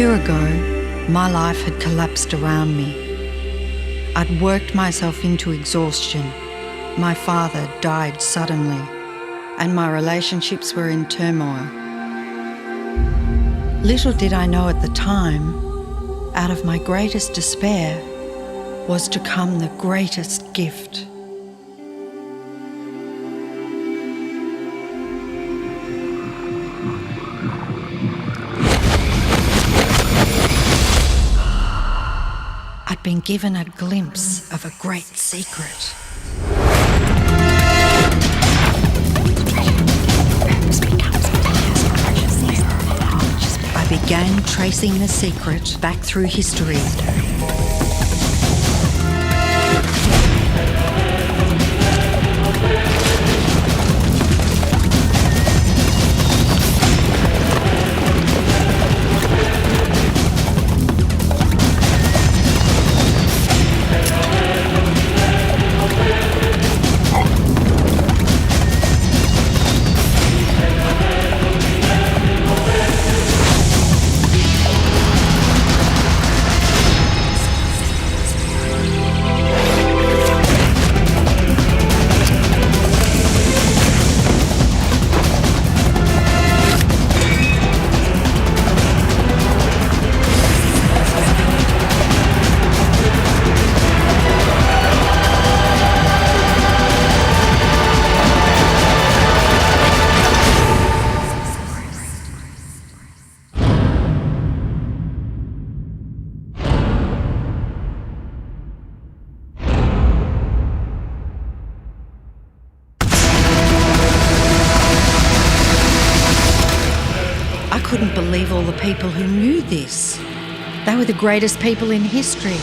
year ago, my life had collapsed around me. I'd worked myself into exhaustion. My father died suddenly, and my relationships were in turmoil. Little did I know at the time, out of my greatest despair was to come the greatest gift. I'd been given a glimpse of a great secret. I began tracing the secret back through history. I couldn't believe all the people who knew this. They were the greatest people in history.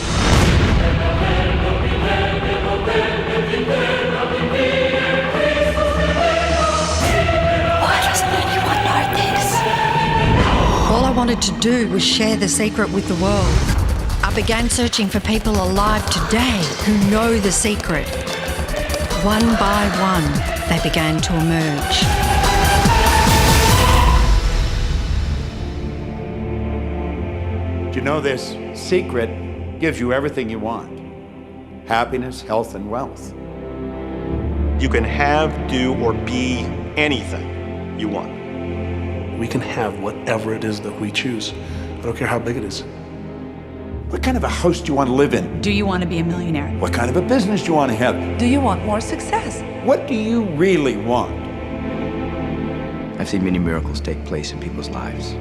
Why doesn't anyone know this? All I wanted to do was share the secret with the world. I began searching for people alive today who know the secret. One by one, they began to emerge. You know, this secret gives you everything you want. Happiness, health, and wealth. You can have, do, or be anything you want. We can have whatever it is that we choose. I don't care how big it is. What kind of a house do you want to live in? Do you want to be a millionaire? What kind of a business do you want to have? Do you want more success? What do you really want? I've seen many miracles take place in people's lives.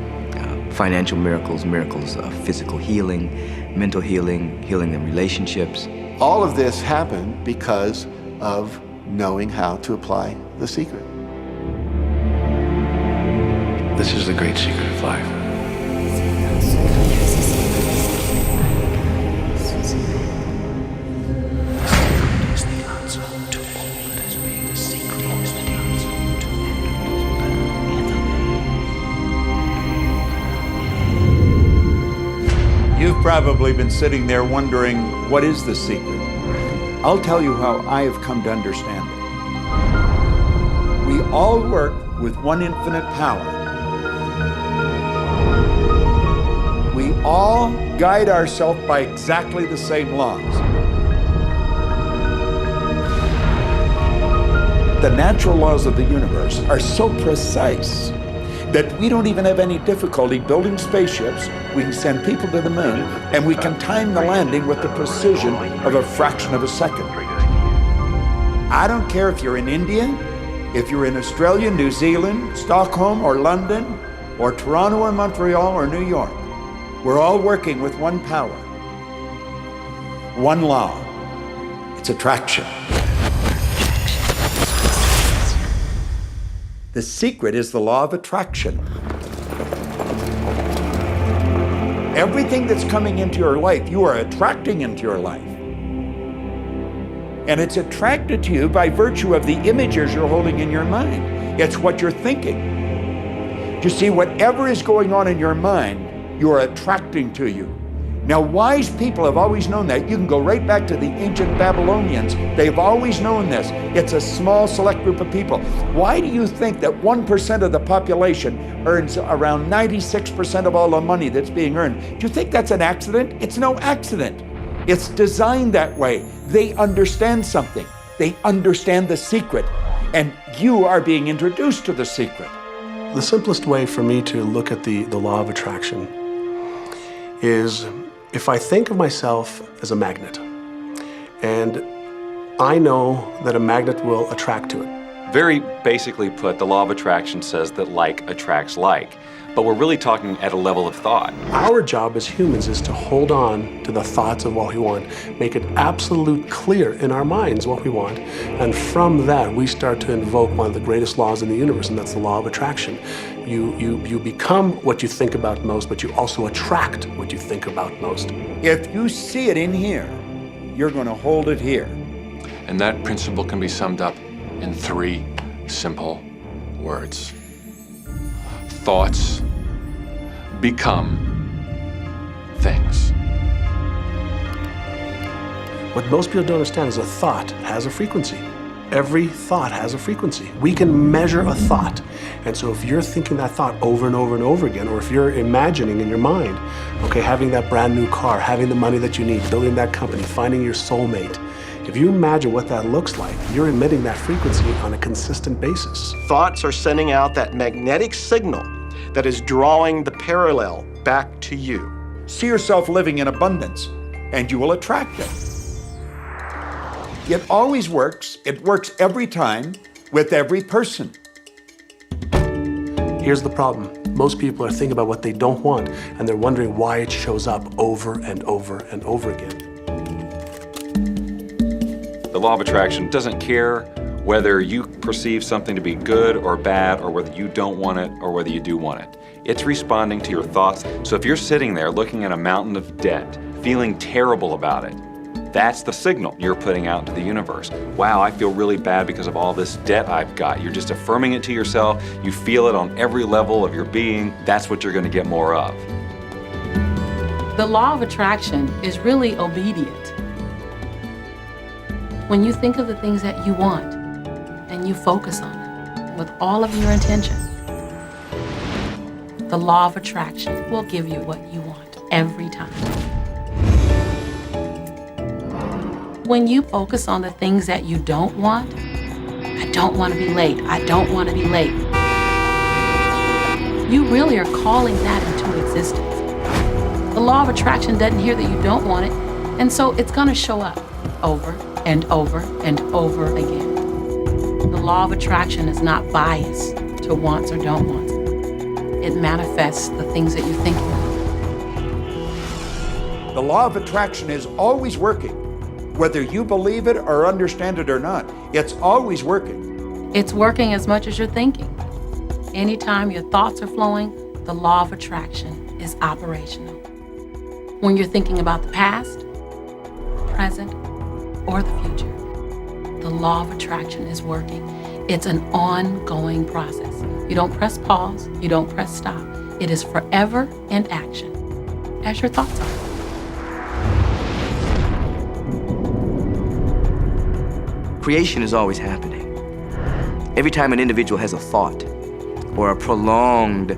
Financial miracles, miracles of physical healing, mental healing, healing in relationships. All of this happened because of knowing how to apply the secret. This is the great secret of life. You've probably been sitting there wondering, what is the secret? I'll tell you how I have come to understand it. We all work with one infinite power. We all guide ourselves by exactly the same laws. The natural laws of the universe are so precise that we don't even have any difficulty building spaceships. We can send people to the moon, and we can time the landing with the precision of a fraction of a second. I don't care if you're in India, if you're in Australia, New Zealand, Stockholm, or London, or Toronto, or Montreal, or New York. We're all working with one power, one law. It's attraction. The secret is the law of attraction. Everything that's coming into your life, you are attracting into your life. And it's attracted to you by virtue of the images you're holding in your mind. It's what you're thinking. You see, whatever is going on in your mind, you are attracting to you. Now, wise people have always known that. You can go right back to the ancient Babylonians. They've always known this. It's a small, select group of people. Why do you think that 1% of the population earns around 96% of all the money that's being earned? Do you think that's an accident? It's no accident. It's designed that way. They understand something. They understand the secret. And you are being introduced to the secret. The simplest way for me to look at the law of attraction is if I think of myself as a magnet, and I know that a magnet will attract to it. Very basically put, the law of attraction says that like attracts like, but we're really talking at a level of thought. Our job as humans is to hold on to the thoughts of what we want, make it absolute clear in our minds what we want, and from that we start to invoke one of the greatest laws in the universe, and that's the law of attraction. You become what you think about most, but you also attract what you think about most. If you see it in here, you're going to hold it here. And that principle can be summed up in 3 simple words. Thoughts become things. What most people don't understand is a thought has a frequency. Every thought has a frequency. We can measure a thought. And so if you're thinking that thought over and over and over again, or if you're imagining in your mind, okay, having that brand new car, having the money that you need, building that company, finding your soulmate, if you imagine what that looks like, you're emitting that frequency on a consistent basis. Thoughts are sending out that magnetic signal that is drawing the parallel back to you. See yourself living in abundance, and you will attract it. It always works. It works every time with every person. Here's the problem. Most people are thinking about what they don't want, and they're wondering why it shows up over and over and over again. The law of attraction doesn't care whether you perceive something to be good or bad, or whether you don't want it or whether you do want it. It's responding to your thoughts. So if you're sitting there looking at a mountain of debt, feeling terrible about it, that's the signal you're putting out to the universe. Wow, I feel really bad because of all this debt I've got. You're just affirming it to yourself. You feel it on every level of your being. That's what you're going to get more of. The law of attraction is really obedient. When you think of the things that you want and you focus on them with all of your intention, the law of attraction will give you what you want every time. When you focus on the things that you don't want, I don't want to be late, I don't want to be late, you really are calling that into existence. The law of attraction doesn't hear that you don't want it, and so it's going to show up over and over and over again. The law of attraction is not biased to wants or don't wants. It manifests the things that you think about. The law of attraction is always working. Whether you believe it or understand it or not, it's always working. It's working as much as you're thinking. Anytime your thoughts are flowing, the law of attraction is operational. When you're thinking about the past, present, or the future, the law of attraction is working. It's an ongoing process. You don't press pause, you don't press stop. It is forever in action, as your thoughts are. Creation is always happening. Every time an individual has a thought or a prolonged,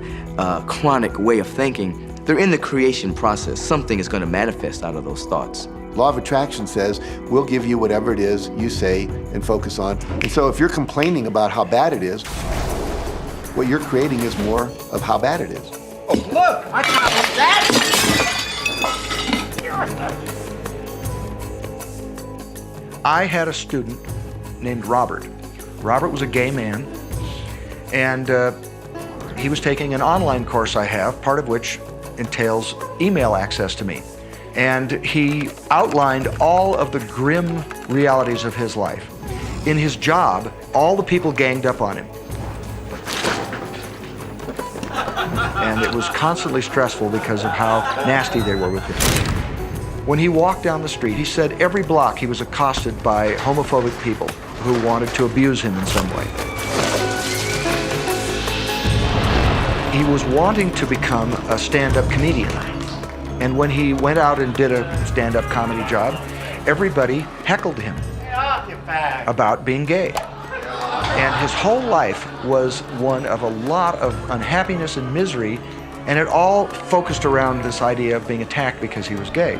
chronic way of thinking, they're in the creation process. Something is going to manifest out of those thoughts. Law of attraction says, we'll give you whatever it is you say and focus on. And so if you're complaining about how bad it is, what you're creating is more of how bad it is. Oh, look, I got that. I had a student named Robert. Robert was a gay man, and he was taking an online course I have, part of which entails email access to me. And he outlined all of the grim realities of his life. In his job, all the people ganged up on him. And it was constantly stressful because of how nasty they were with him. When he walked down the street, he said every block he was accosted by homophobic people who wanted to abuse him in some way. He was wanting to become a stand-up comedian, And when he went out and did a stand-up comedy job, everybody heckled him about being gay. And his whole life was one of a lot of unhappiness and misery, and it all focused around this idea of being attacked because he was gay.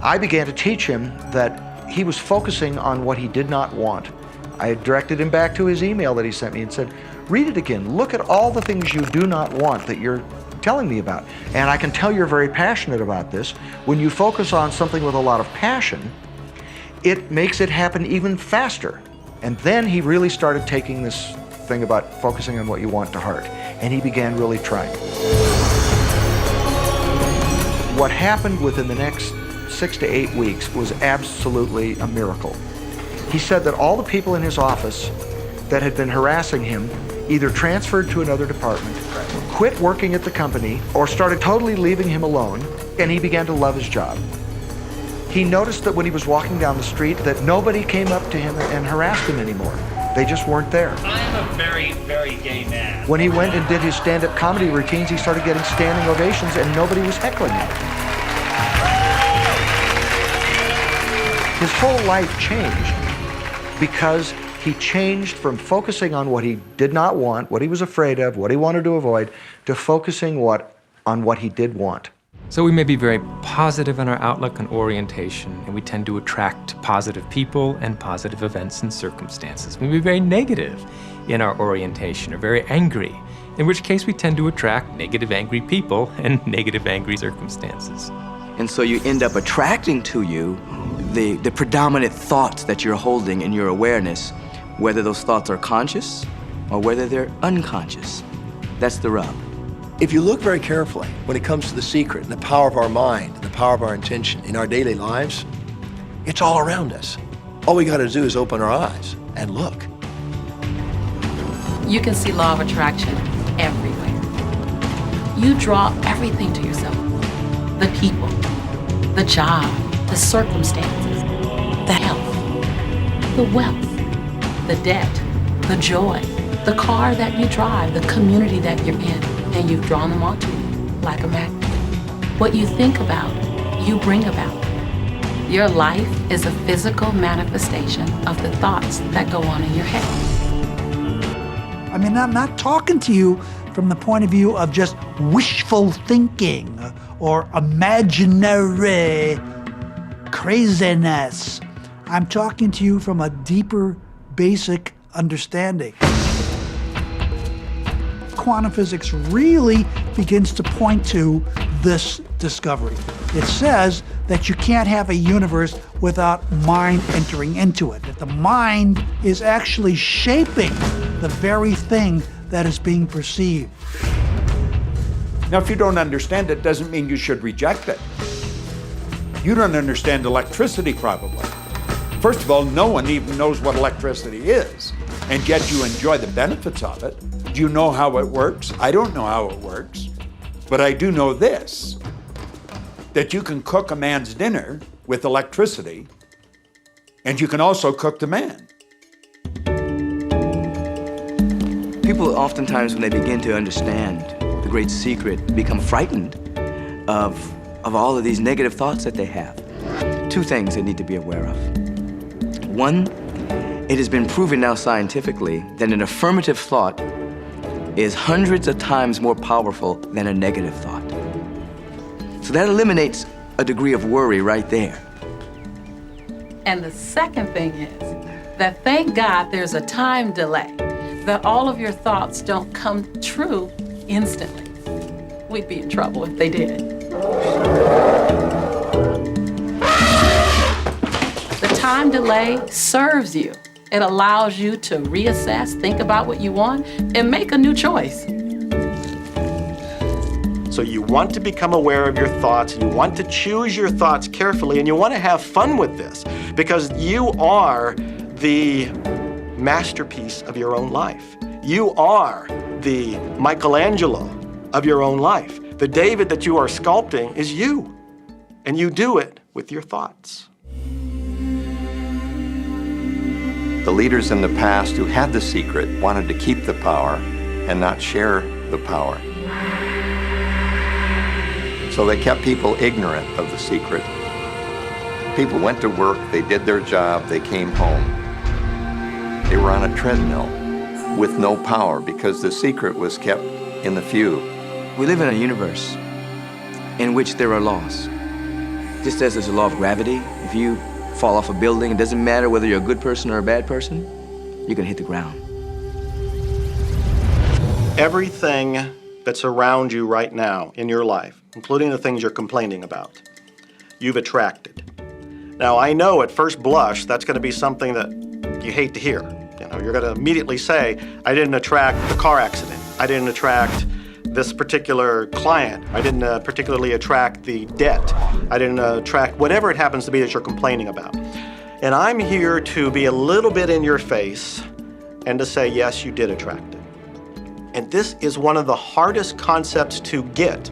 I began to teach him that he was focusing on what he did not want. I directed him back to his email that he sent me and said, read it again. Look at all the things you do not want that you're telling me about. And I can tell you're very passionate about this. When you focus on something with a lot of passion, it makes it happen even faster. And then he really started taking this thing about focusing on what you want to heart. And he began really trying. What happened within the next 6 to 8 weeks was absolutely a miracle. He said that all the people in his office that had been harassing him either transferred to another department, quit working at the company, or started totally leaving him alone, and he began to love his job. He noticed that when he was walking down the street that nobody came up to him and harassed him anymore. They just weren't there. I am a very, very gay man. When he went and did his stand-up comedy routines, he started getting standing ovations and nobody was heckling him. His whole life changed because he changed from focusing on what he did not want, what he was afraid of, what he wanted to avoid, to focusing on what he did want. So we may be very positive in our outlook and orientation, and we tend to attract positive people and positive events and circumstances. We may be very negative in our orientation or very angry, in which case we tend to attract negative, angry people and negative, angry circumstances. And so you end up attracting to you the predominant thoughts that you're holding in your awareness, whether those thoughts are conscious or whether they're unconscious. That's the rub. If you look very carefully when it comes to the secret and the power of our mind, and the power of our intention in our daily lives, it's all around us. All we got to do is open our eyes and look. You can see law of attraction everywhere. You draw everything to yourself. The people, the job, the circumstances, the health, the wealth, the debt, the joy, the car that you drive, the community that you're in, and you've drawn them onto you like a magnet. What you think about, you bring about. Your life is a physical manifestation of the thoughts that go on in your head. I mean, I'm not talking to you from the point of view of just wishful thinking or imaginary craziness. I'm talking to you from a deeper, basic understanding. Quantum physics really begins to point to this discovery. It says that you can't have a universe without mind entering into it, that the mind is actually shaping the very thing that is being perceived. Now, if you don't understand it, doesn't mean you should reject it. You don't understand electricity, probably. First of all, no one even knows what electricity is, and yet you enjoy the benefits of it. Do you know how it works? I don't know how it works, but I do know this, that you can cook a man's dinner with electricity, and you can also cook the man. People oftentimes, when they begin to understand the great secret, become frightened of all of these negative thoughts that they have. Two things they need to be aware of. One, it has been proven now scientifically that an affirmative thought is hundreds of times more powerful than a negative thought. So that eliminates a degree of worry right there. And the second thing is that thank God there's a time delay, that all of your thoughts don't come true instantly. We'd be in trouble if they did. The time delay serves you. It allows you to reassess, think about what you want, and make a new choice. So you want to become aware of your thoughts, you want to choose your thoughts carefully, and you want to have fun with this because you are the masterpiece of your own life. You are the Michelangelo of your own life. The David that you are sculpting is you, and you do it with your thoughts. The leaders in the past who had the secret wanted to keep the power and not share the power. So they kept people ignorant of the secret. People went to work, they did their job, they came home. They were on a treadmill with no power because the secret was kept in the few. We live in a universe in which there are laws. Just as there's a law of gravity, if you fall off a building, it doesn't matter whether you're a good person or a bad person, you're gonna hit the ground. Everything that's around you right now in your life, including the things you're complaining about, you've attracted. Now, I know at first blush that's going to be something that you hate to hear. You're going to immediately say, I didn't attract the car accident. I didn't attract this particular client. I didn't particularly attract the debt. I didn't attract whatever it happens to be that you're complaining about. And I'm here to be a little bit in your face and to say, yes, you did attract it. And this is one of the hardest concepts to get.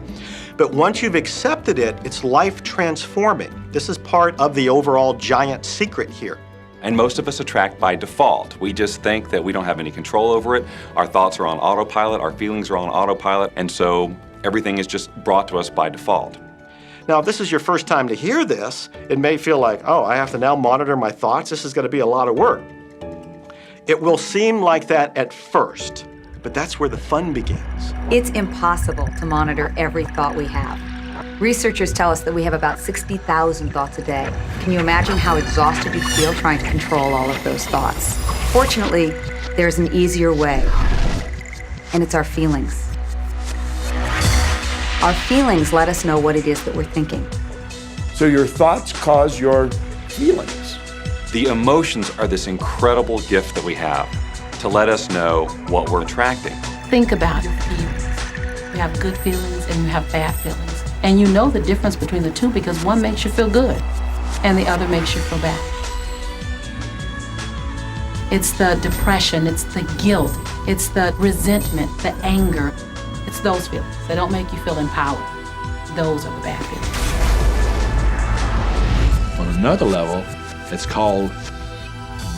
But once you've accepted it, it's life transforming. This is part of the overall giant secret here. And most of us attract by default. We just think that we don't have any control over it. Our thoughts are on autopilot, our feelings are on autopilot, and so everything is just brought to us by default. Now, if this is your first time to hear this, it may feel like, oh, I have to now monitor my thoughts. This is going to be a lot of work. It will seem like that at first, but that's where the fun begins. It's impossible to monitor every thought we have. Researchers tell us that we have about 60,000 thoughts a day. Can you imagine how exhausted you feel trying to control all of those thoughts? Fortunately, there's an easier way, and it's our feelings. Our feelings let us know what it is that we're thinking. So your thoughts cause your feelings. The emotions are this incredible gift that we have to let us know what we're attracting. Think about your feelings. You have good feelings and you have bad feelings. And you know the difference between the two because one makes you feel good and the other makes you feel bad. It's the depression, it's the guilt, it's the resentment, the anger. It's those feelings. They don't make you feel empowered. Those are the bad feelings. On another level, it's called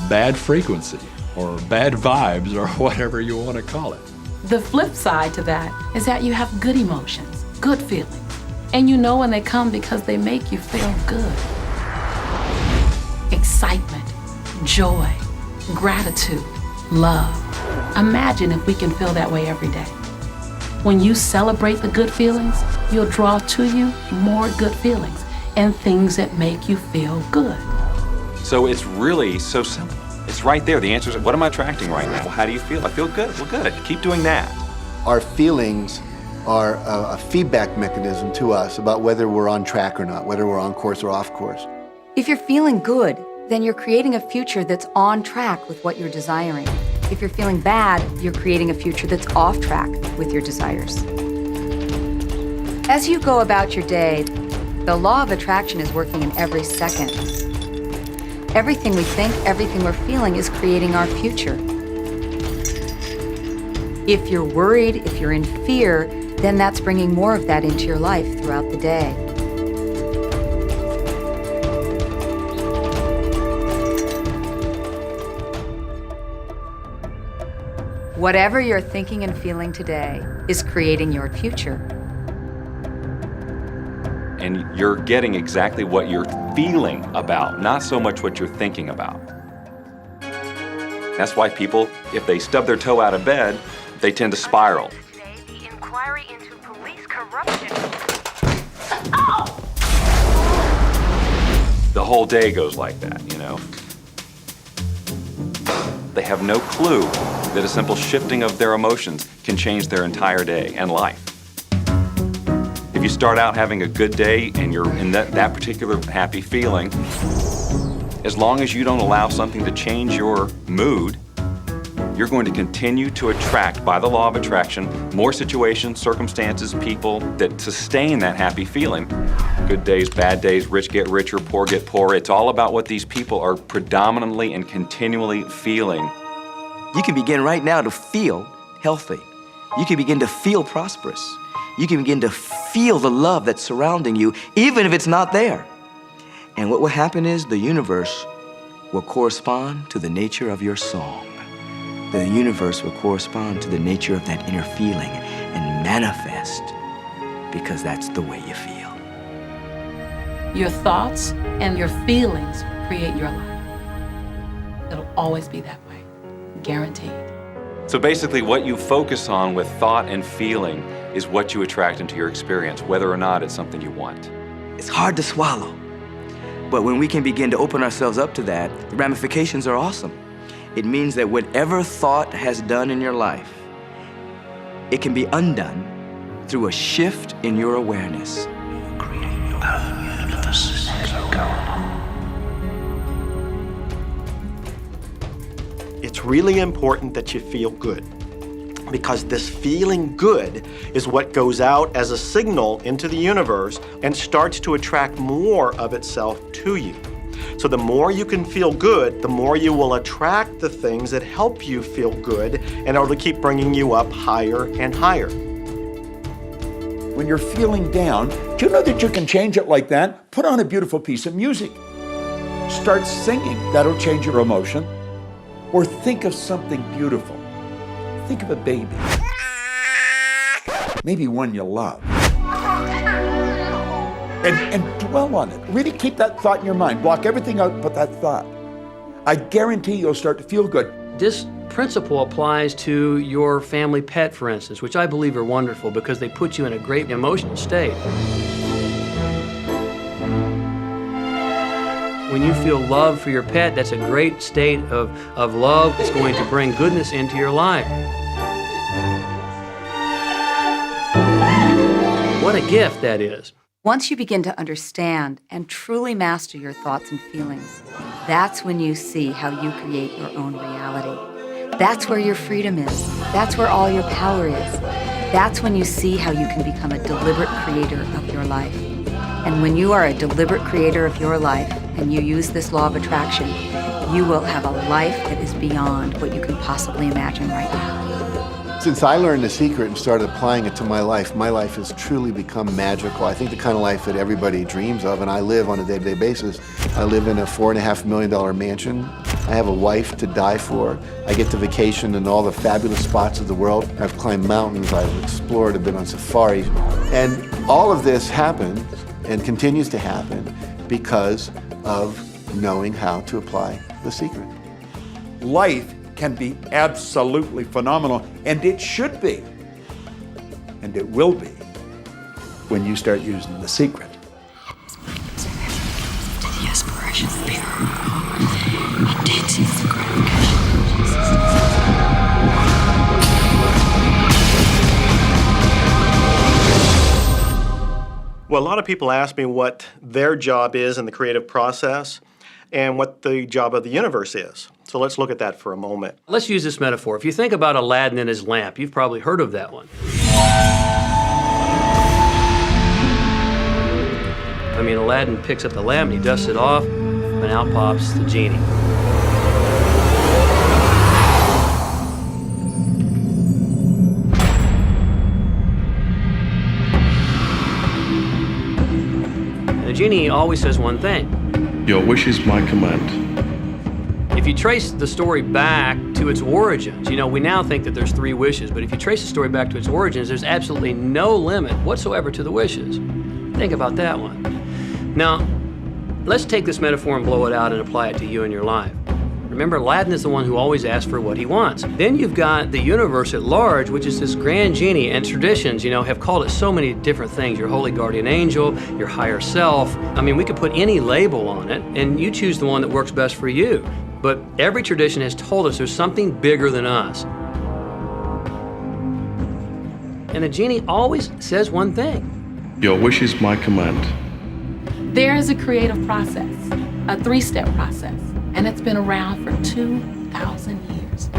bad frequency or bad vibes or whatever you want to call it. The flip side to that is that you have good emotions, good feelings. And you know when they come because they make you feel good. Excitement, joy, gratitude, love. Imagine if we can feel that way every day. When you celebrate the good feelings, you'll draw to you more good feelings and things that make you feel good. So it's really so simple. It's right there. The answer is, what am I attracting right now? Well, how do you feel? I feel good. Well, good. Keep doing that. Our feelings are a feedback mechanism to us about whether we're on track or not, whether we're on course or off course. If you're feeling good, then you're creating a future that's on track with what you're desiring. If you're feeling bad, you're creating a future that's off track with your desires. As you go about your day, the law of attraction is working in every second. Everything we think, everything we're feeling is creating our future. If you're worried, if you're in fear, then that's bringing more of that into your life throughout the day. Whatever you're thinking and feeling today is creating your future. And you're getting exactly what you're feeling about, not so much what you're thinking about. That's why people, if they stub their toe out of bed, they tend to spiral. Inquiry into police corruption. The whole day goes like that, you know? They have no clue that a simple shifting of their emotions can change their entire day and life. If you start out having a good day and you're in that particular happy feeling, as long as you don't allow something to change your mood, you're going to continue to attract, by the law of attraction, more situations, circumstances, people that sustain that happy feeling. Good days, bad days, rich get richer, poor get poorer. It's all about what these people are predominantly and continually feeling. You can begin right now to feel healthy. You can begin to feel prosperous. You can begin to feel the love that's surrounding you, even if it's not there. And what will happen is the universe will correspond to the nature of your song. The universe will correspond to the nature of that inner feeling and manifest because that's the way you feel. Your thoughts and your feelings create your life. It'll always be that way, guaranteed. So basically what you focus on with thought and feeling is what you attract into your experience, whether or not it's something you want. It's hard to swallow, but when we can begin to open ourselves up to that, the ramifications are awesome. It means that whatever thought has done in your life, it can be undone through a shift in your awareness. It's really important that you feel good, because this feeling good is what goes out as a signal into the universe and starts to attract more of itself to you. So the more you can feel good, the more you will attract the things that help you feel good in order to keep bringing you up higher and higher. When you're feeling down, do you know that you can change it like that? Put on a beautiful piece of music. Start singing. That'll change your emotion. Or think of something beautiful. Think of a baby. Maybe one you love. And dwell on it. Really keep that thought in your mind. Block everything out but that thought. I guarantee you'll start to feel good. This principle applies to your family pet, for instance, which I believe are wonderful because they put you in a great emotional state. When you feel love for your pet, that's a great state of love. It's going to bring goodness into your life. What a gift that is. Once you begin to understand and truly master your thoughts and feelings, that's when you see how you create your own reality. That's where your freedom is. That's where all your power is. That's when you see how you can become a deliberate creator of your life. And when you are a deliberate creator of your life and you use this law of attraction, you will have a life that is beyond what you can possibly imagine right now. Since I learned the secret and started applying it to my life has truly become magical. I think the kind of life that everybody dreams of, and I live on a day-to-day basis. I live in a $4.5 million mansion. I have a wife to die for. I get to vacation in all the fabulous spots of the world. I've climbed mountains, I've explored, I've been on safari. And all of this happened and continues to happen because of knowing how to apply the secret. Life can be absolutely phenomenal, and it should be, and it will be, when you start using the secret. The aspirations of pure intense gratification. Well, a lot of people ask me what their job is in the creative process and what the job of the universe is. So let's look at that for a moment. Let's use this metaphor. If you think about Aladdin and his lamp, you've probably heard of that one. I mean, Aladdin picks up the lamp and he dusts it off, and out pops the genie. And the genie always says one thing. Your wish is my command. If you trace the story back to its origins, you know, we now think that there's 3 wishes, but if you trace the story back to its origins, there's absolutely no limit whatsoever to the wishes. Think about that one. Now, let's take this metaphor and blow it out and apply it to you and your life. Remember, Aladdin is the one who always asks for what he wants. Then you've got the universe at large, which is this grand genie, and traditions, you know, have called it so many different things. Your holy guardian angel, your higher self. I mean, we could put any label on it, and you choose the one that works best for you. But every tradition has told us there's something bigger than us. And the genie always says one thing. Your wish is my command. There is a creative process, a 3-step process, and it's been around for 2,000 years.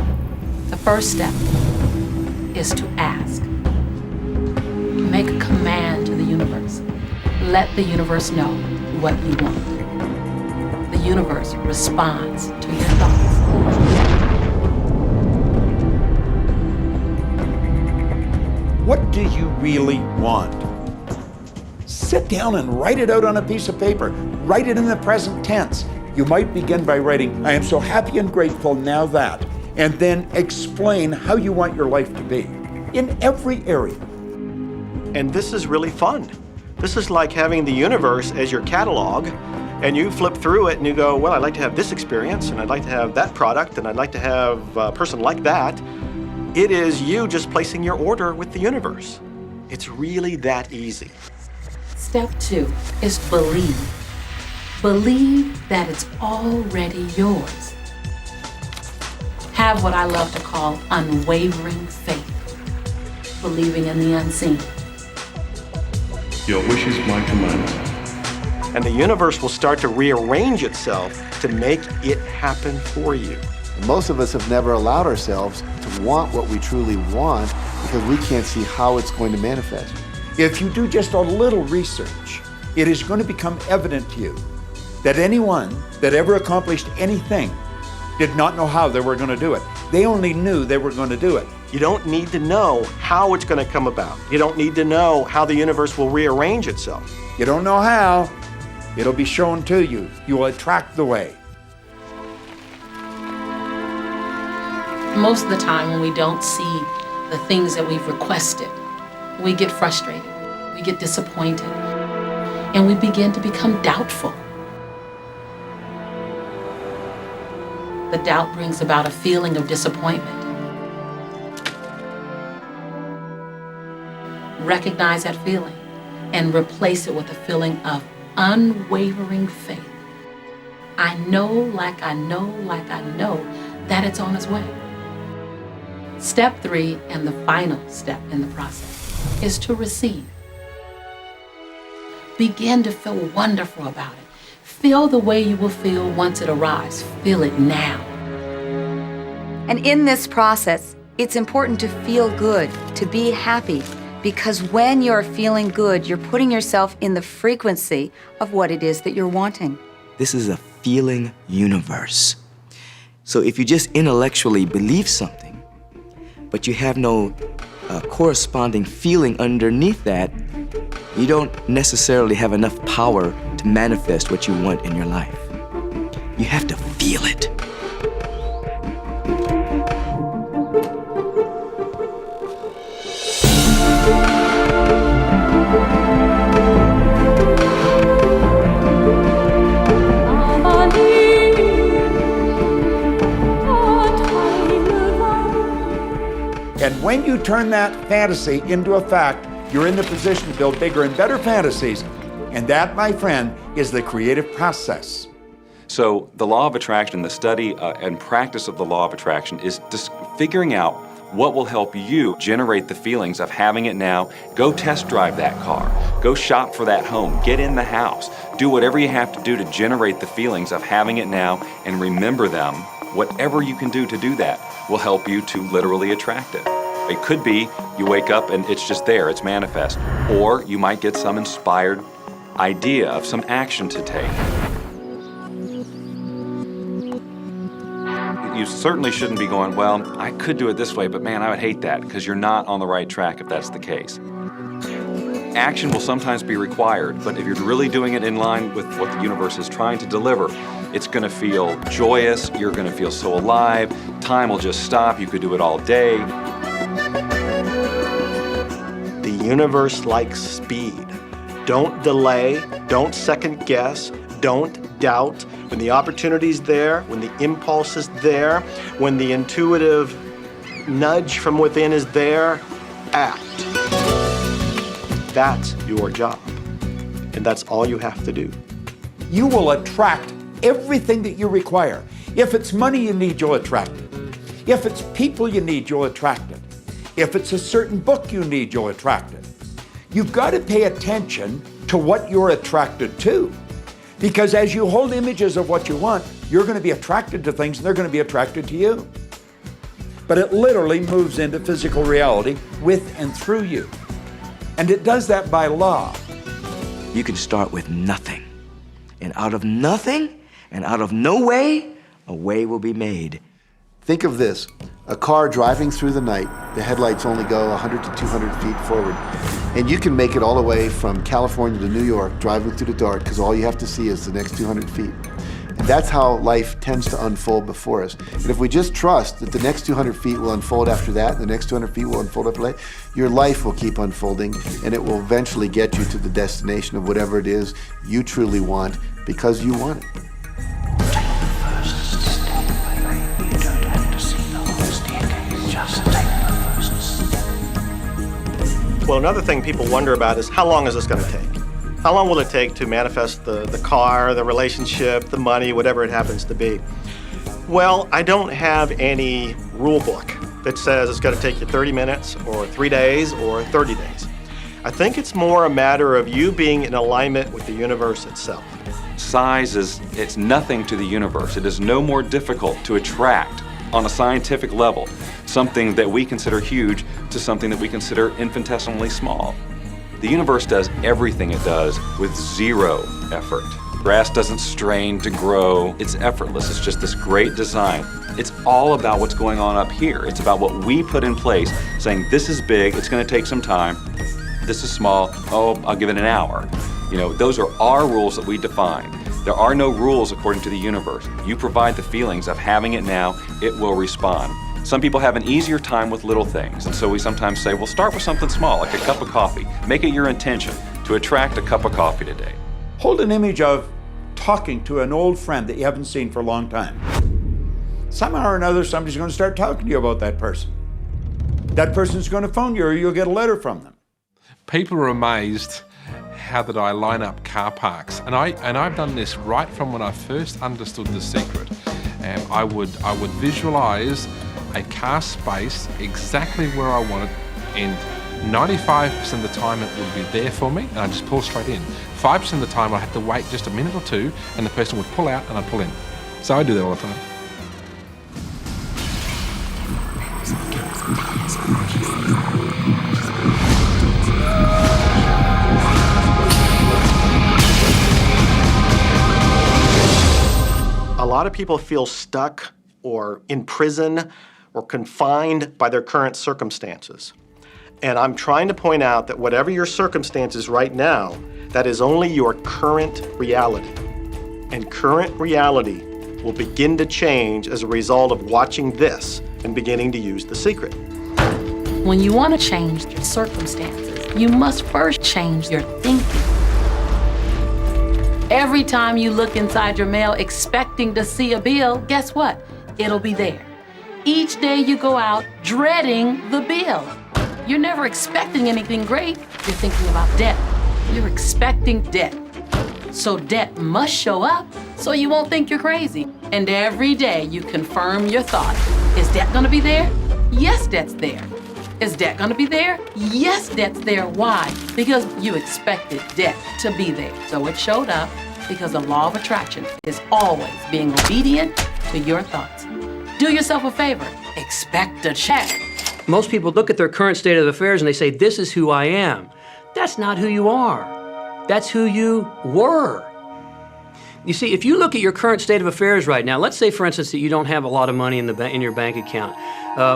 The first step is to ask. Make a command to the universe. Let the universe know what you want. The universe responds to your thoughts. What do you really want? Sit down and write it out on a piece of paper. Write it in the present tense. You might begin by writing, I am so happy and grateful now that, and then explain how you want your life to be in every area. And this is really fun. This is like having the universe as your catalog, and you flip through it and you go, well, I'd like to have this experience, and I'd like to have that product, and I'd like to have a person like that. It is you just placing your order with the universe. It's really that easy. Step 2 is believe. Believe that it's already yours. Have what I love to call unwavering faith, believing in the unseen. Your wish is my command. And the universe will start to rearrange itself to make it happen for you. Most of us have never allowed ourselves to want what we truly want because we can't see how it's going to manifest. If you do just a little research, it is going to become evident to you that anyone that ever accomplished anything did not know how they were going to do it. They only knew they were going to do it. You don't need to know how it's going to come about. You don't need to know how the universe will rearrange itself. You don't know how, it'll be shown to you. You will attract the way. Most of the time when we don't see the things that we've requested, we get frustrated, we get disappointed, and we begin to become doubtful. The doubt brings about a feeling of disappointment. Recognize that feeling and replace it with a feeling of unwavering faith. I know, like I know, like I know that it's on its way. Step 3, and the final step in the process, is to receive. Begin to feel wonderful about it. Feel the way you will feel once it arrives. Feel it now. And in this process, it's important to feel good, to be happy, because when you're feeling good, you're putting yourself in the frequency of what it is that you're wanting. This is a feeling universe. So if you just intellectually believe something, but you have no corresponding feeling underneath that, you don't necessarily have enough power to manifest what you want in your life. You have to feel it. And when you turn that fantasy into a fact, you're in the position to build bigger and better fantasies. And that, my friend, is the creative process. So the law of attraction, the study and practice of the law of attraction is just figuring out what will help you generate the feelings of having it now. Go test drive that car. Go shop for that home. Get in the house. Do whatever you have to do to generate the feelings of having it now and remember them. Whatever you can do to do that will help you to literally attract it. It could be you wake up and it's just there, it's manifest. Or you might get some inspired idea of some action to take. You certainly shouldn't be going, well, I could do it this way, but man, I would hate that, because you're not on the right track if that's the case. Action will sometimes be required, but if you're really doing it in line with what the universe is trying to deliver, it's going to feel joyous, you're going to feel so alive, time will just stop, you could do it all day. The universe likes speed. Don't delay, don't second guess, don't doubt. When the opportunity's there, when the impulse is there, when the intuitive nudge from within is there, act. That's your job. And that's all you have to do. You will attract everything that you require. If it's money you need, you'll attract it. If it's people you need, you'll attract it. If it's a certain book you need, you'll attract it. You've got to pay attention to what you're attracted to. Because as you hold images of what you want, you're going to be attracted to things and they're going to be attracted to you. But it literally moves into physical reality with and through you. And it does that by law. You can start with nothing. And out of nothing and out of no way, a way will be made. Think of this, a car driving through the night, the headlights only go 100 to 200 feet forward, and you can make it all the way from California to New York driving through the dark because all you have to see is the next 200 feet. And That's how life tends to unfold before us. And if we just trust that the next 200 feet will unfold after that, the next 200 feet will unfold after that, your life will keep unfolding, and it will eventually get you to the destination of whatever it is you truly want because you want it. Well, another thing people wonder about is how long is this going to take? How long will it take to manifest the car, the relationship, the money, whatever it happens to be? Well, I don't have any rule book that says it's going to take you 30 minutes or 3 days or 30 days. I think it's more a matter of you being in alignment with the universe itself. Size it's nothing to the universe. It is no more difficult to attract on a scientific level something that we consider huge to something that we consider infinitesimally small. The universe does everything it does with zero effort. Grass doesn't strain to grow. It's effortless. It's just this great design. It's all about what's going on up here. It's about what we put in place, saying this is big, it's going to take some time. This is small, oh, I'll give it an hour. You know, those are our rules that we define. There are no rules according to the universe. You provide the feelings of having it now, it will respond. Some people have an easier time with little things, and so we sometimes say, well, start with something small, like a cup of coffee. Make it your intention to attract a cup of coffee today. Hold an image of talking to an old friend that you haven't seen for a long time. Somehow or another, somebody's going to start talking to you about that person. That person's going to phone you, or you'll get a letter from them. People are amazed how that I line up car parks, and I've done this right from when I first understood the secret. I would visualize a car space exactly where I want it, and 95% of the time it would be there for me, and I'd just pull straight in. 5% of the time I'd have to wait just a minute or two, and the person would pull out and I'd pull in. So I do that all the time. A lot of people feel stuck or in prison or confined by their current circumstances. And I'm trying to point out that whatever your circumstances right now, that is only your current reality. And current reality will begin to change as a result of watching this and beginning to use the secret. When you want to change your circumstances, you must first change your thinking. Every time you look inside your mail expecting to see a bill, guess what? It'll be there. Each day you go out dreading the bill. You're never expecting anything great. You're thinking about debt. You're expecting debt. So debt must show up so you won't think you're crazy. And every day you confirm your thought. Is debt gonna be there? Yes, debt's there. Is debt gonna be there? Yes, debt's there. Why? Because you expected debt to be there. So it showed up because the law of attraction is always being obedient to your thoughts. Do yourself a favor, expect a check. Most people look at their current state of affairs and they say, this is who I am. That's not who you are. That's who you were. You see, if you look at your current state of affairs right now, let's say, for instance, that you don't have a lot of money in your bank account,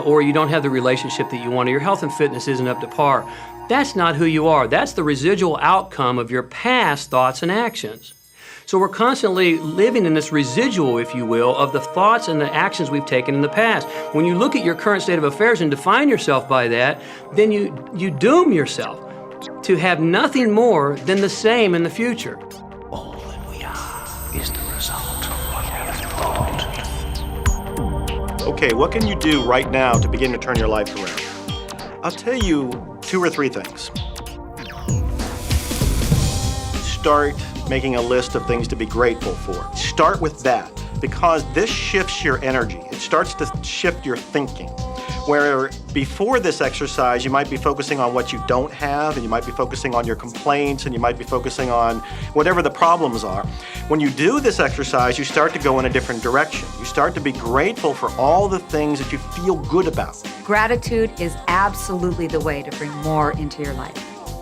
or you don't have the relationship that you want, or your health and fitness isn't up to par. That's not who you are. That's the residual outcome of your past thoughts and actions. So we're constantly living in this residual, if you will, of the thoughts and the actions we've taken in the past. When you look at your current state of affairs and define yourself by that, then you doom yourself to have nothing more than the same in the future. All that we are is the result of what we have thought. Okay, what can you do right now to begin to turn your life around? I'll tell you 2 or 3 things. Start making a list of things to be grateful for. Start with that, because this shifts your energy. It starts to shift your thinking. Where before this exercise, you might be focusing on what you don't have, and you might be focusing on your complaints, and you might be focusing on whatever the problems are. When you do this exercise, you start to go in a different direction. You start to be grateful for all the things that you feel good about. Gratitude is absolutely the way to bring more into your life.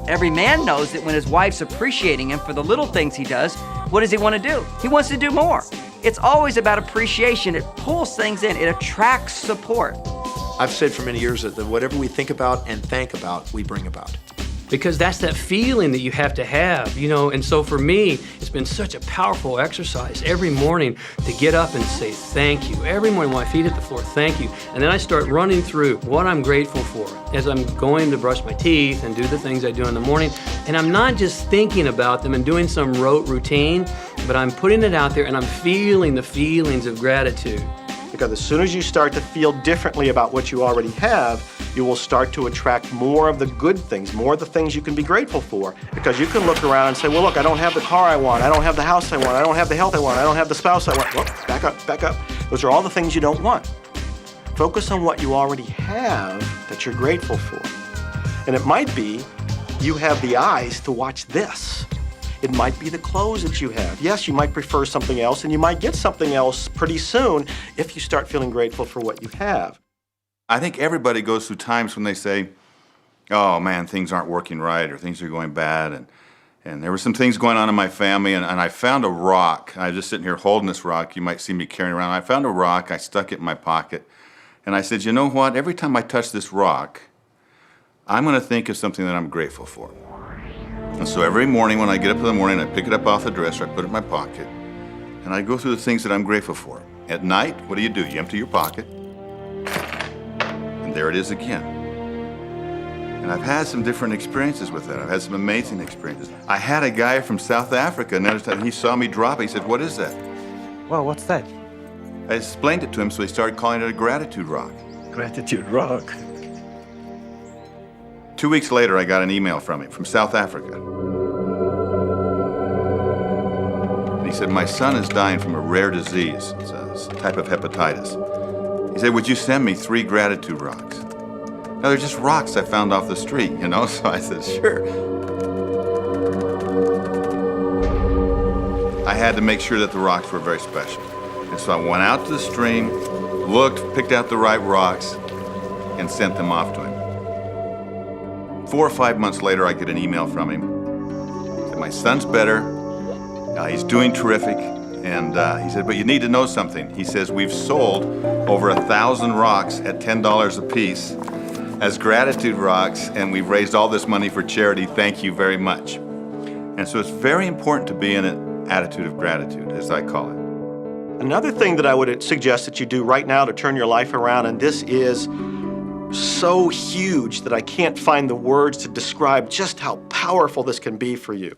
Every man knows that when his wife's appreciating him for the little things he does, what does he want to do? He wants to do more. It's always about appreciation. It pulls things in. It attracts support. I've said for many years that whatever we think about and thank about, we bring about. because that's that feeling that you have to have, you know. And so for me, it's been such a powerful exercise every morning to get up and say thank you. Every morning when my feet hit the floor, thank you. And then I start running through what I'm grateful for as I'm going to brush my teeth and do the things I do in the morning. And I'm not just thinking about them and doing some rote routine, but I'm putting it out there and I'm feeling the feelings of gratitude. Because as soon as you start to feel differently about what you already have, you will start to attract more of the good things, more of the things you can be grateful for. Because you can look around and say, well, look, I don't have the car I want, I don't have the house I want, I don't have the health I want, I don't have the spouse I want. Well, back up, back up. Those are all the things you don't want. Focus on what you already have that you're grateful for. And it might be you have the eyes to watch this. It might be the clothes that you have. Yes, you might prefer something else, and you might get something else pretty soon if you start feeling grateful for what you have. I think everybody goes through times when they say, oh man, things aren't working right, or things are going bad, and there were some things going on in my family, and I found a rock. I was just sitting here holding this rock. You might see me carrying around. I found a rock, I stuck it in my pocket, and I said, you know what, every time I touch this rock, I'm gonna think of something that I'm grateful for. And so every morning when I get up in the morning, I pick it up off the dresser, I put it in my pocket, and I go through the things that I'm grateful for. At night, what do? You empty your pocket, and there it is again. And I've had some different experiences with that. I've had some amazing experiences. I had a guy from South Africa, another time, he saw me drop it, he said, what is that? Well, what's that? I explained it to him, so he started calling it a gratitude rock. Gratitude rock. 2 weeks later, I got an email from him, from South Africa. And he said, my son is dying from a rare disease. It's a type of hepatitis. He said, would you send me 3 gratitude rocks? Now, they're just rocks I found off the street, you know? So I said, sure. I had to make sure that the rocks were very special. And so I went out to the stream, looked, picked out the right rocks, and sent them off to him. 4 or 5 months later, I get an email from him. He said, my son's better, he's doing terrific, and he said, but you need to know something. He says, we've sold over 1,000 rocks at $10 a piece as gratitude rocks, and we've raised all this money for charity. Thank you very much. And so it's very important to be in an attitude of gratitude, as I call it. Another thing that I would suggest that you do right now to turn your life around, and this is so huge that I can't find the words to describe just how powerful this can be for you.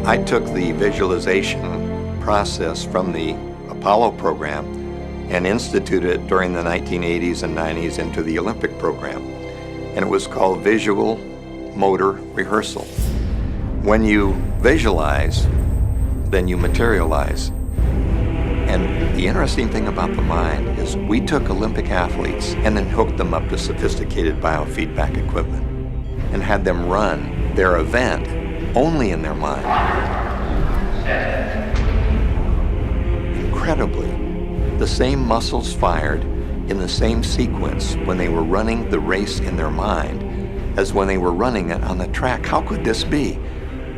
I took the visualization process from the Apollo program and instituted it during the 1980s and 90s into the Olympic program. And it was called visual motor rehearsal. When you visualize, then you materialize. And the interesting thing about the mind is we took Olympic athletes and then hooked them up to sophisticated biofeedback equipment and had them run their event only in their mind. Incredibly, the same muscles fired in the same sequence when they were running the race in their mind as when they were running it on the track. How could this be?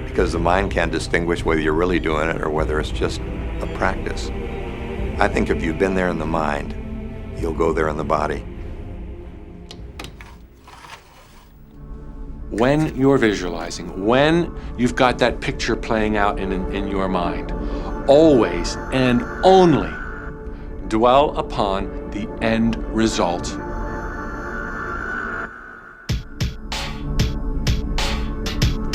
Because the mind can't distinguish whether you're really doing it or whether it's just a practice. I think if you've been there in the mind, you'll go there in the body. When you're visualizing, when you've got that picture playing out in your mind, always and only dwell upon the end result.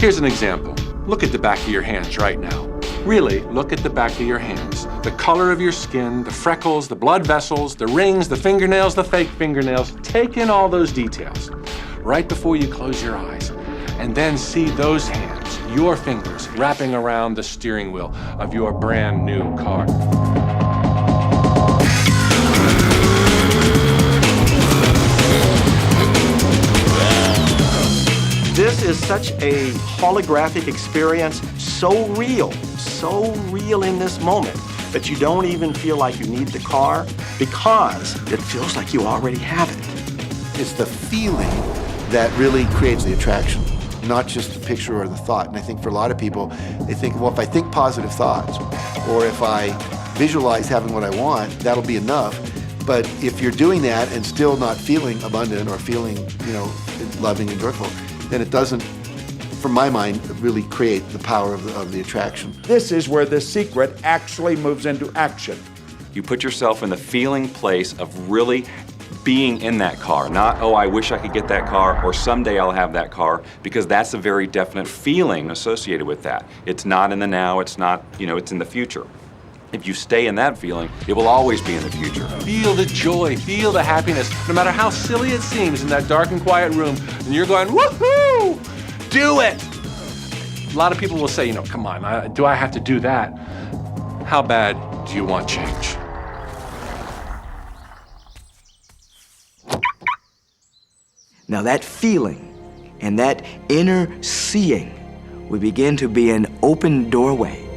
Here's an example. Look at the back of your hands right now. Really, look at the back of your hands. The color of your skin, the freckles, the blood vessels, the rings, the fingernails, the fake fingernails. Take in all those details right before you close your eyes. And then see those hands, your fingers, wrapping around the steering wheel of your brand new car. This is such a holographic experience, so real in this moment that you don't even feel like you need the car because it feels like you already have it. It's the feeling that really creates the attraction, not just the picture or the thought. And I think for a lot of people, they think, well, if I think positive thoughts, or if I visualize having what I want, that'll be enough. But if you're doing that and still not feeling abundant or feeling, loving and joyful, then it doesn't, from my mind, really create the power of the attraction. This is where the secret actually moves into action. You put yourself in the feeling place of really being in that car, not, oh, I wish I could get that car, or someday I'll have that car, because that's a very definite feeling associated with that. It's not in the now, it's not, it's in the future. If you stay in that feeling, it will always be in the future. Feel the joy, feel the happiness, no matter how silly it seems in that dark and quiet room, and you're going, woohoo, do it. A lot of people will say, come on, do I have to do that? How bad do you want change? Now that feeling and that inner seeing will begin to be an open doorway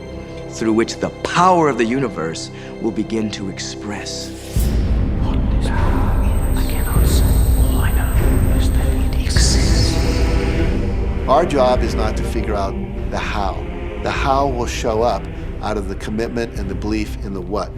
through which the power of the universe will begin to express. What this power is, I cannot say. All I know is that it exists. Our job is not to figure out the how. The how will show up out of the commitment and the belief in the what.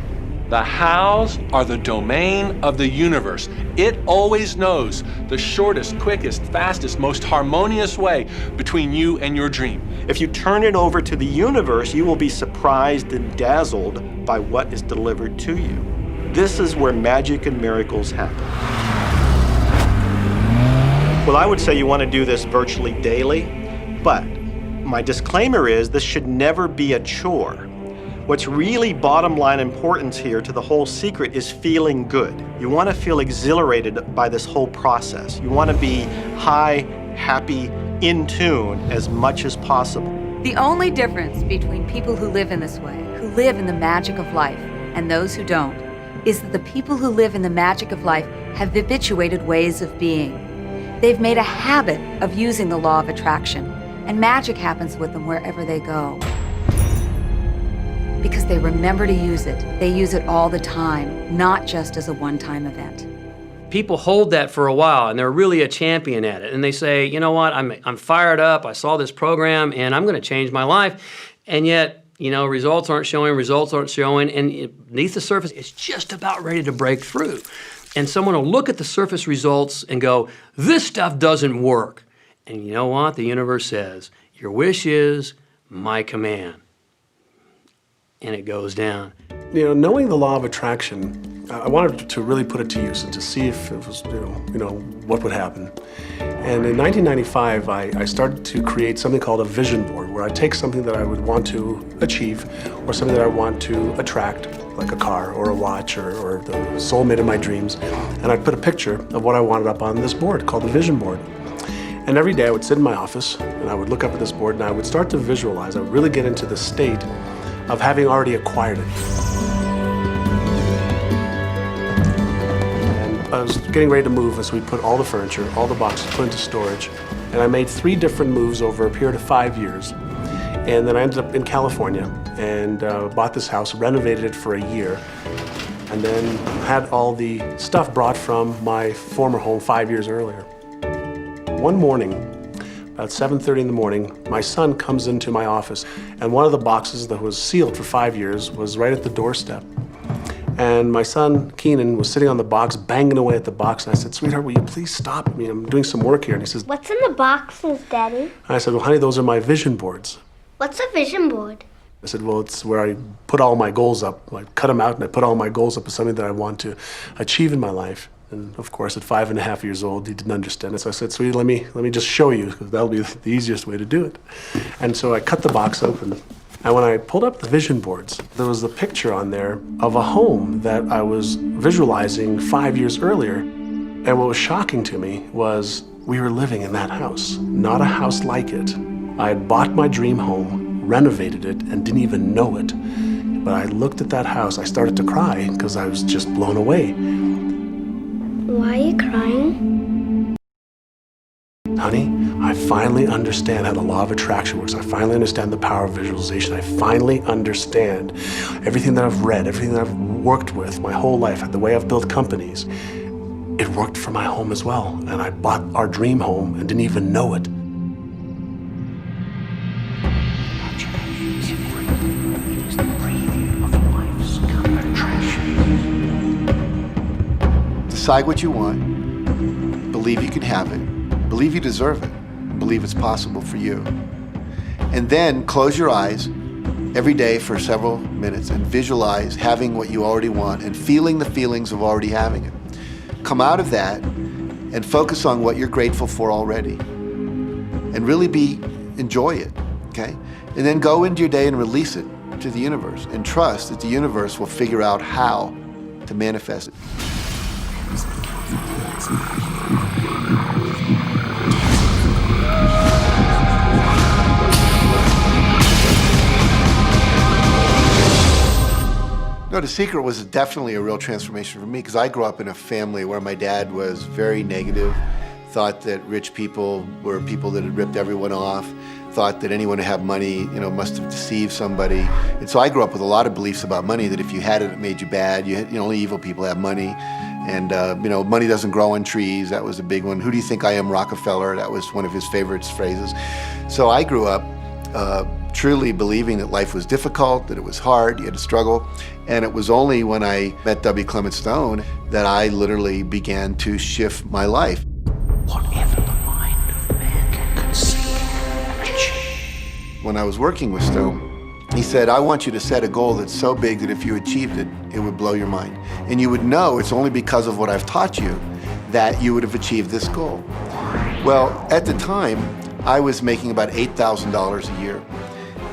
The hows are the domain of the universe. It always knows the shortest, quickest, fastest, most harmonious way between you and your dream. If you turn it over to the universe, you will be surprised and dazzled by what is delivered to you. This is where magic and miracles happen. Well, I would say you want to do this virtually daily, but my disclaimer is this should never be a chore. What's really bottom line importance here to the whole secret is feeling good. You want to feel exhilarated by this whole process. You want to be high, happy, in tune as much as possible. The only difference between people who live in this way, who live in the magic of life, and those who don't, is that the people who live in the magic of life have habituated ways of being. They've made a habit of using the law of attraction, and magic happens with them wherever they go. Because they remember to use it. They use it all the time, not just as a one-time event. People hold that for a while, and they're really a champion at it. And they say, you know what, I'm fired up, I saw this program, and I'm gonna change my life. And yet, results aren't showing, and beneath the surface, it's just about ready to break through. And someone will look at the surface results and go, this stuff doesn't work. And you know what? The universe says, your wish is my command. And it goes down. Knowing the law of attraction, I wanted to really put it to use and to see if it was, what would happen. And in 1995, I started to create something called a vision board, where I take something that I would want to achieve or something that I want to attract, like a car or a watch or the soulmate of my dreams, and I'd put a picture of what I wanted up on this board called the vision board. And every day I would sit in my office and I would look up at this board and I would start to visualize. I would really get into the state of having already acquired it. And I was getting ready to move, as we put all the furniture, all the boxes put into storage. And I made 3 different moves over a period of 5 years. And then I ended up in California and bought this house, renovated it for a year, and then had all the stuff brought from my former home 5 years earlier. One morning, about 7:30 in the morning, my son comes into my office, and one of the boxes that was sealed for 5 years was right at the doorstep. And my son, Keenan, was sitting on the box, banging away at the box, and I said, sweetheart, will you please stop? I'm doing some work here. And he says, what's in the boxes, Daddy? And I said, well, honey, those are my vision boards. What's a vision board? I said, well, it's where I put all my goals up. I cut them out, and I put all my goals up as something that I want to achieve in my life. And of course, at 5.5 years old, he didn't understand it. So I said, sweetie, let me just show you, because that'll be the easiest way to do it. And so I cut the box open. And when I pulled up the vision boards, there was a picture on there of a home that I was visualizing 5 years earlier. And what was shocking to me was we were living in that house, not a house like it. I had bought my dream home, renovated it, and didn't even know it. But I looked at that house, I started to cry because I was just blown away. Why are you crying? Honey, I finally understand how the law of attraction works. I finally understand the power of visualization. I finally understand everything that I've read, everything that I've worked with my whole life, the way I've built companies. It worked for my home as well. And I bought our dream home and didn't even know it. It is the breathing of life's decide what you want, believe you can have it, believe you deserve it, and believe it's possible for you. And then close your eyes every day for several minutes and visualize having what you already want and feeling the feelings of already having it. Come out of that and focus on what you're grateful for already. And really enjoy it, okay? And then go into your day and release it to the universe and trust that the universe will figure out how to manifest it. No, The Secret was definitely a real transformation for me because I grew up in a family where my dad was very negative, thought that rich people were people that had ripped everyone off, thought that anyone who had money, must have deceived somebody. And so I grew up with a lot of beliefs about money, that if you had it, it made you bad. Only evil people have money. And, money doesn't grow on trees. That was a big one. Who do you think I am, Rockefeller? That was one of his favorite phrases. So I grew up truly believing that life was difficult, that it was hard, you had to struggle. And it was only when I met W. Clement Stone that I literally began to shift my life. Whatever the mind of man can conceive and achieve. When I was working with Stone, he said, I want you to set a goal that's so big that if you achieved it, it would blow your mind. And you would know it's only because of what I've taught you that you would have achieved this goal. Well, at the time, I was making about $8,000 a year.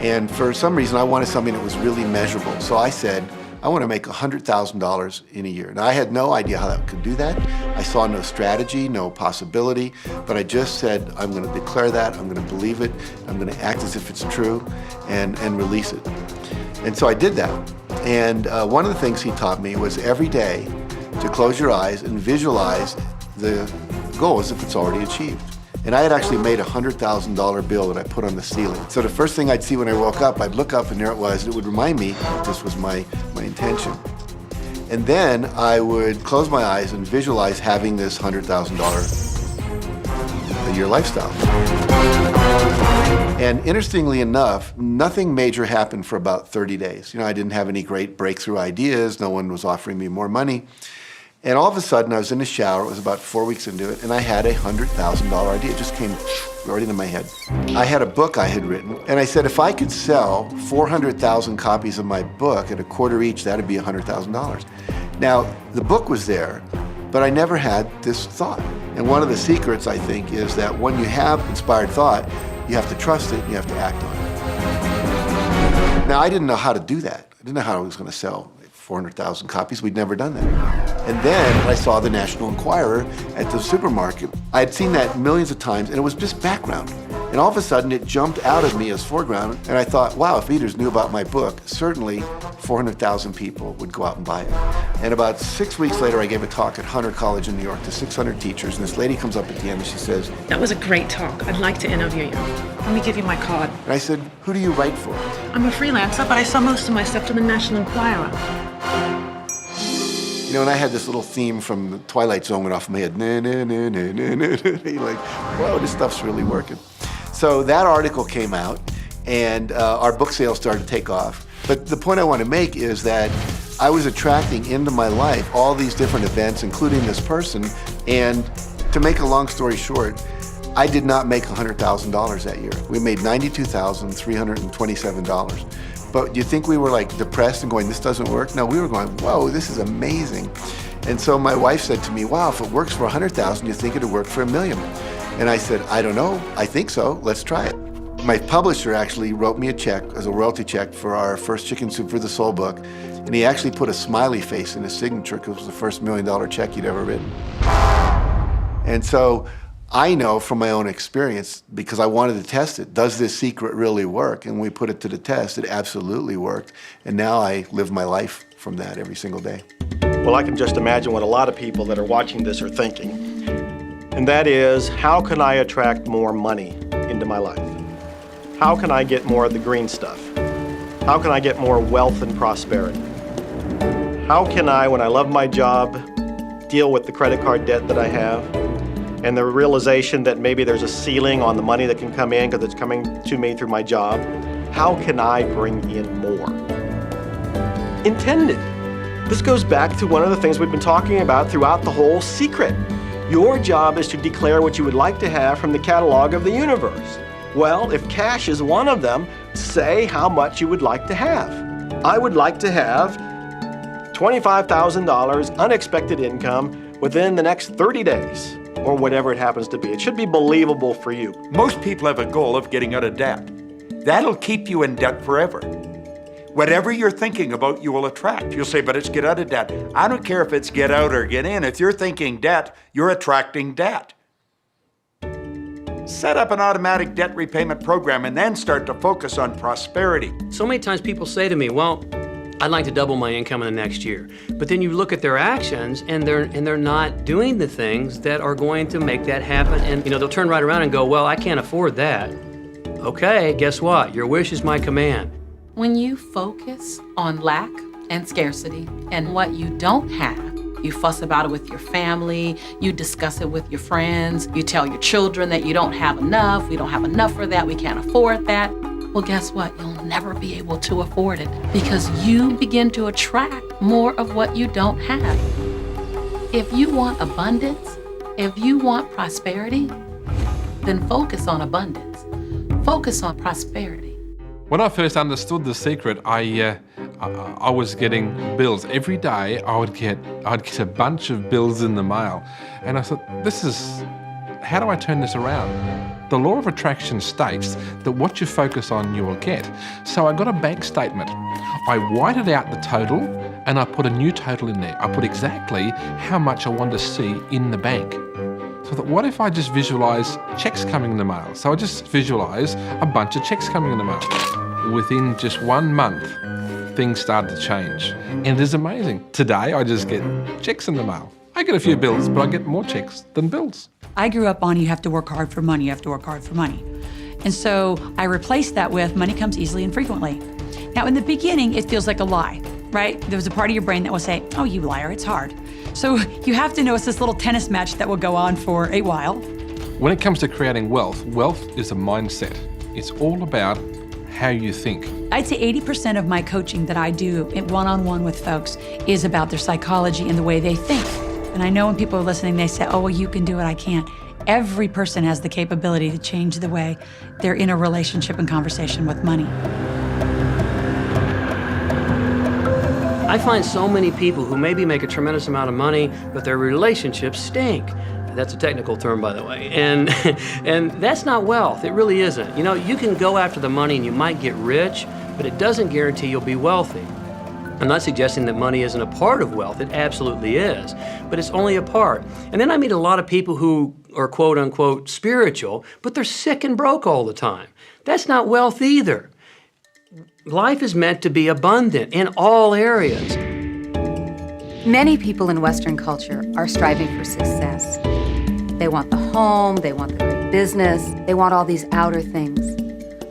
And for some reason, I wanted something that was really measurable. So I said, I want to make $100,000 in a year. Now, I had no idea how I could do that. I saw no strategy, no possibility, but I just said, I'm going to declare that, I'm going to believe it, I'm going to act as if it's true, and release it. And so I did that. And one of the things he taught me was every day to close your eyes and visualize the goal as if it's already achieved. And I had actually made a $100,000 bill that I put on the ceiling. So the first thing I'd see when I woke up, I'd look up and there it was. It would remind me that this was my intention. And then I would close my eyes and visualize having this $100,000 a year lifestyle. And interestingly enough, nothing major happened for about 30 days. I didn't have any great breakthrough ideas. No one was offering me more money. And all of a sudden, I was in the shower, it was about 4 weeks into it, and I had a $100,000 idea. It just came right into my head. I had a book I had written, and I said, if I could sell 400,000 copies of my book at a quarter each, that'd be $100,000. Now, the book was there, but I never had this thought. And one of the secrets, I think, is that when you have inspired thought, you have to trust it, and you have to act on it. Now, I didn't know how to do that. I didn't know how I was going to sell 400,000 copies. We'd never done that. And then I saw the National Enquirer at the supermarket. I had seen that millions of times, and it was just background. And all of a sudden, it jumped out of me as foreground, and I thought, wow, if readers knew about my book, certainly 400,000 people would go out and buy it. And about 6 weeks later, I gave a talk at Hunter College in New York to 600 teachers, and this lady comes up at the end and she says, that was a great talk. I'd like to interview you. Let me give you my card. And I said, who do you write for? I'm a freelancer, but I sell most of my stuff to the National Enquirer. And I had this little theme from the Twilight Zone went off in my head. Na, na, na, na, na, na, na. Like, whoa, this stuff's really working. So that article came out, and our book sales started to take off. But the point I want to make is that I was attracting into my life all these different events, including this person. And to make a long story short, I did not make $100,000 that year. We made $92,327. But do you think we were like depressed and going, this doesn't work? No, we were going, whoa, this is amazing. And so my wife said to me, wow, if it works for 100,000, you think it'd work for $1 million? And I said, I don't know, I think so, let's try it. My publisher actually wrote me a check as a royalty check for our first Chicken Soup for the Soul book. And he actually put a smiley face in his signature because it was the first $1 million check he'd ever written. And so I know from my own experience, because I wanted to test it, does this secret really work? And we put it to the test, it absolutely worked. And now I live my life from that every single day. Well, I can just imagine what a lot of people that are watching this are thinking. And that is, how can I attract more money into my life? How can I get more of the green stuff? How can I get more wealth and prosperity? How can I, when I love my job, deal with the credit card debt that I have? And the realization that maybe there's a ceiling on the money that can come in because it's coming to me through my job. How can I bring in more? Intend it. This goes back to one of the things we've been talking about throughout the whole secret. Your job is to declare what you would like to have from the catalog of the universe. Well, if cash is one of them, say how much you would like to have. I would like to have $25,000 unexpected income within the next 30 days, or whatever it happens to be. It should be believable for you. Most people have a goal of getting out of debt. That'll keep you in debt forever. Whatever you're thinking about, you will attract. You'll say, but it's get out of debt. I don't care if it's get out or get in. If you're thinking debt, you're attracting debt. Set up an automatic debt repayment program and then start to focus on prosperity. So many times people say to me, well, I'd like to double my income in the next year. But then you look at their actions and they're not doing the things that are going to make that happen. And they'll turn right around and go, well, I can't afford that. Okay, guess what? Your wish is my command. When you focus on lack and scarcity and what you don't have, you fuss about it with your family, you discuss it with your friends, you tell your children that you don't have enough, we don't have enough for that, we can't afford that. Well, guess what? You'll never be able to afford it because you begin to attract more of what you don't have. If you want abundance, if you want prosperity, then focus on abundance. Focus on prosperity. When I first understood the secret, I was getting bills every day. I'd get a bunch of bills in the mail, and I thought, how do I turn this around? The law of attraction states that what you focus on, you will get. So I got a bank statement. I whited out the total, and I put a new total in there. I put exactly how much I wanted to see in the bank. So I thought, what if I just visualize checks coming in the mail? So I just visualize a bunch of checks coming in the mail. Within just 1 month, things started to change. And it is amazing. Today, I just get checks in the mail. I get a few bills, but I get more checks than bills. I grew up on you have to work hard for money, you have to work hard for money. And so I replaced that with money comes easily and frequently. Now, in the beginning, it feels like a lie, right? There was a part of your brain that will say, oh, you liar, it's hard. So you have to know it's this little tennis match that will go on for a while. When it comes to creating wealth, wealth is a mindset. It's all about how you think. I'd say 80% of my coaching that I do one-on-one with folks is about their psychology and the way they think. And I know when people are listening, they say, oh, well, you can do it, I can't. Every person has the capability to change the way they're in a relationship and conversation with money. I find so many people who maybe make a tremendous amount of money, but their relationships stink. That's a technical term, by the way. And that's not wealth. It really isn't. You can go after the money and you might get rich, but it doesn't guarantee you'll be wealthy. I'm not suggesting that money isn't a part of wealth. It absolutely is, but it's only a part. And then I meet a lot of people who are quote unquote spiritual, but they're sick and broke all the time. That's not wealth either. Life is meant to be abundant in all areas. Many people in Western culture are striving for success. They want the home, they want the great business, they want all these outer things.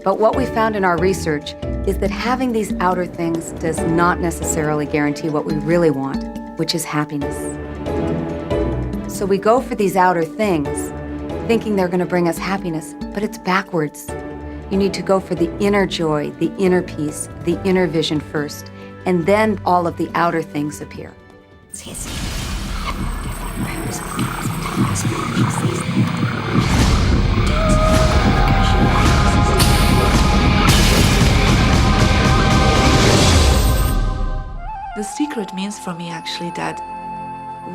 But what we found in our research is that having these outer things does not necessarily guarantee what we really want, which is happiness. So we go for these outer things, thinking they're going to bring us happiness, but it's backwards. You need to go for the inner joy, the inner peace, the inner vision first, and then all of the outer things appear. The secret means for me actually that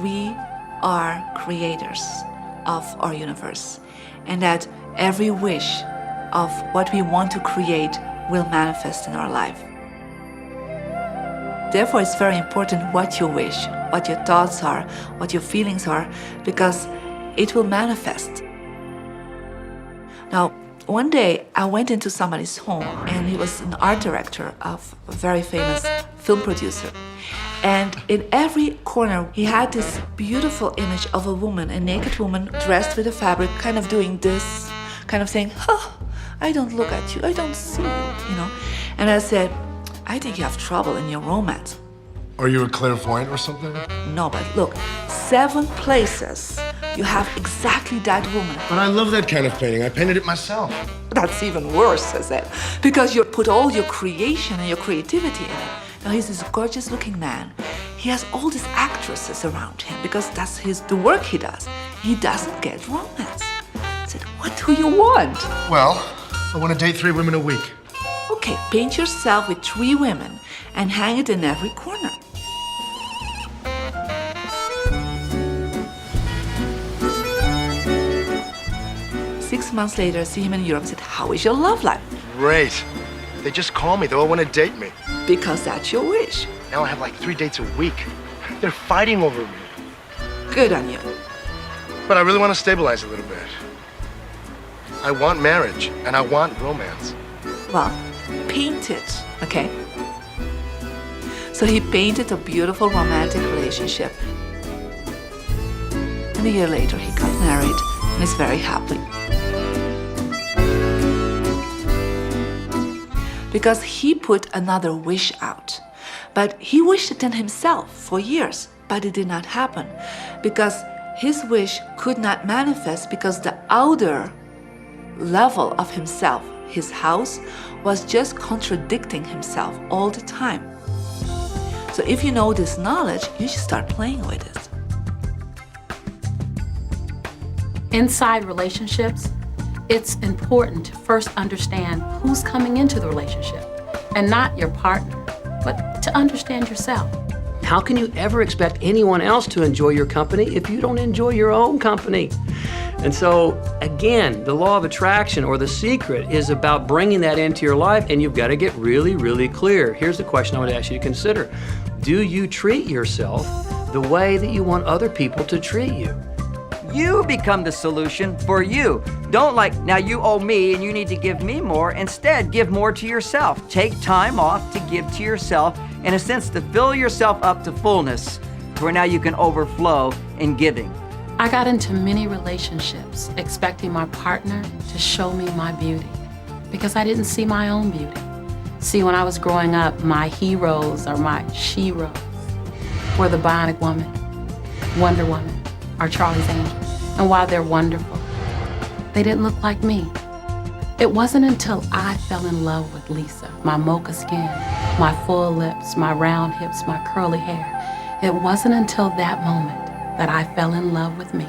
we are creators of our universe, and that every wish of what we want to create will manifest in our life. Therefore, it's very important what you wish, what your thoughts are, what your feelings are, because it will manifest. Now, one day I went into somebody's home, and he was an art director of a very famous film producer. And in every corner, he had this beautiful image of a woman, a naked woman dressed with a fabric, kind of doing this, kind of saying, oh, I don't look at you, I don't see you, And I said, I think you have trouble in your romance. Are you a clairvoyant or something? No, but look, 7 places you have exactly that woman. But I love that kind of painting. I painted it myself. That's even worse, I said, because you put all your creation and your creativity in it. Now, he's this gorgeous looking man. he has all these actresses around him because that's the work he does. He doesn't get romance. I said, what do you want? Well, I want to date 3 women a week. Okay, paint yourself with 3 women and hang it in every corner. Six months later, I see him in Europe. I said, how is your love life? Great. They just call me. They all want to date me. Because that's your wish. Now I have like 3 dates a week. They're fighting over me. Good on you. But I really want to stabilize a little bit. I want marriage, and I want romance. Well, paint it, okay? So he painted a beautiful romantic relationship. And a year later, he got married and is very happy. Because he put another wish out. But he wished it in himself for years, but it did not happen. Because his wish could not manifest because the outer level of himself, his house, was just contradicting himself all the time. So if you know this knowledge, you should start playing with it. Inside relationships, it's important to first understand who's coming into the relationship, and not your partner, but to understand yourself. How can you ever expect anyone else to enjoy your company if you don't enjoy your own company? And so, again, the law of attraction, or the secret, is about bringing that into your life, and you've got to get really, really clear. Here's the question I would ask you to consider. Do you treat yourself the way that you want other people to treat you? You become the solution for you. Don't now you owe me and you need to give me more. Instead, give more to yourself. Take time off to give to yourself, in a sense, to fill yourself up to fullness, to where now you can overflow in giving. I got into many relationships expecting my partner to show me my beauty because I didn't see my own beauty. See, when I was growing up, my heroes, or my she-ros, were the Bionic Woman, Wonder Woman, or Charlie's Angels. And while they're wonderful, they didn't look like me. It wasn't until I fell in love with Lisa, my mocha skin, my full lips, my round hips, my curly hair. It wasn't until that moment that I fell in love with me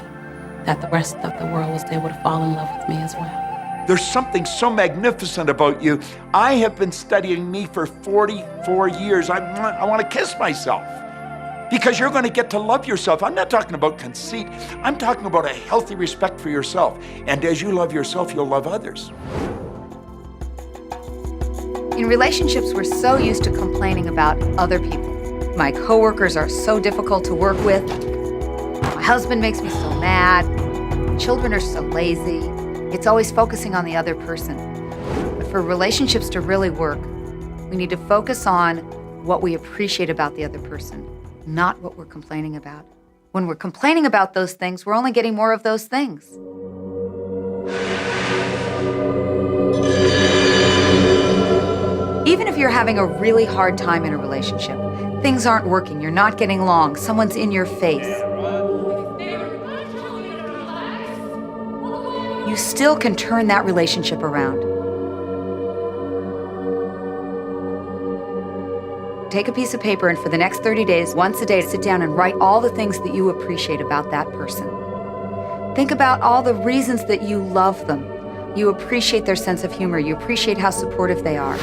that the rest of the world was able to fall in love with me as well. There's something so magnificent about you. I have been studying me for 44 years. I want to kiss myself. Because you're going to get to love yourself. I'm not talking about conceit. I'm talking about a healthy respect for yourself. And as you love yourself, you'll love others. In relationships, we're so used to complaining about other people. My coworkers are so difficult to work with. My husband makes me so mad. Children are so lazy. It's always focusing on the other person. But for relationships to really work, we need to focus on what we appreciate about the other person, not what we're complaining about. When we're complaining about those things, we're only getting more of those things. Even if you're having a really hard time in a relationship, things aren't working, you're not getting along, someone's in your face, you still can turn that relationship around. Take a piece of paper and for the next 30 days, once a day, sit down and write all the things that you appreciate about that person. Think about all the reasons that you love them. You appreciate their sense of humor. You appreciate how supportive they are.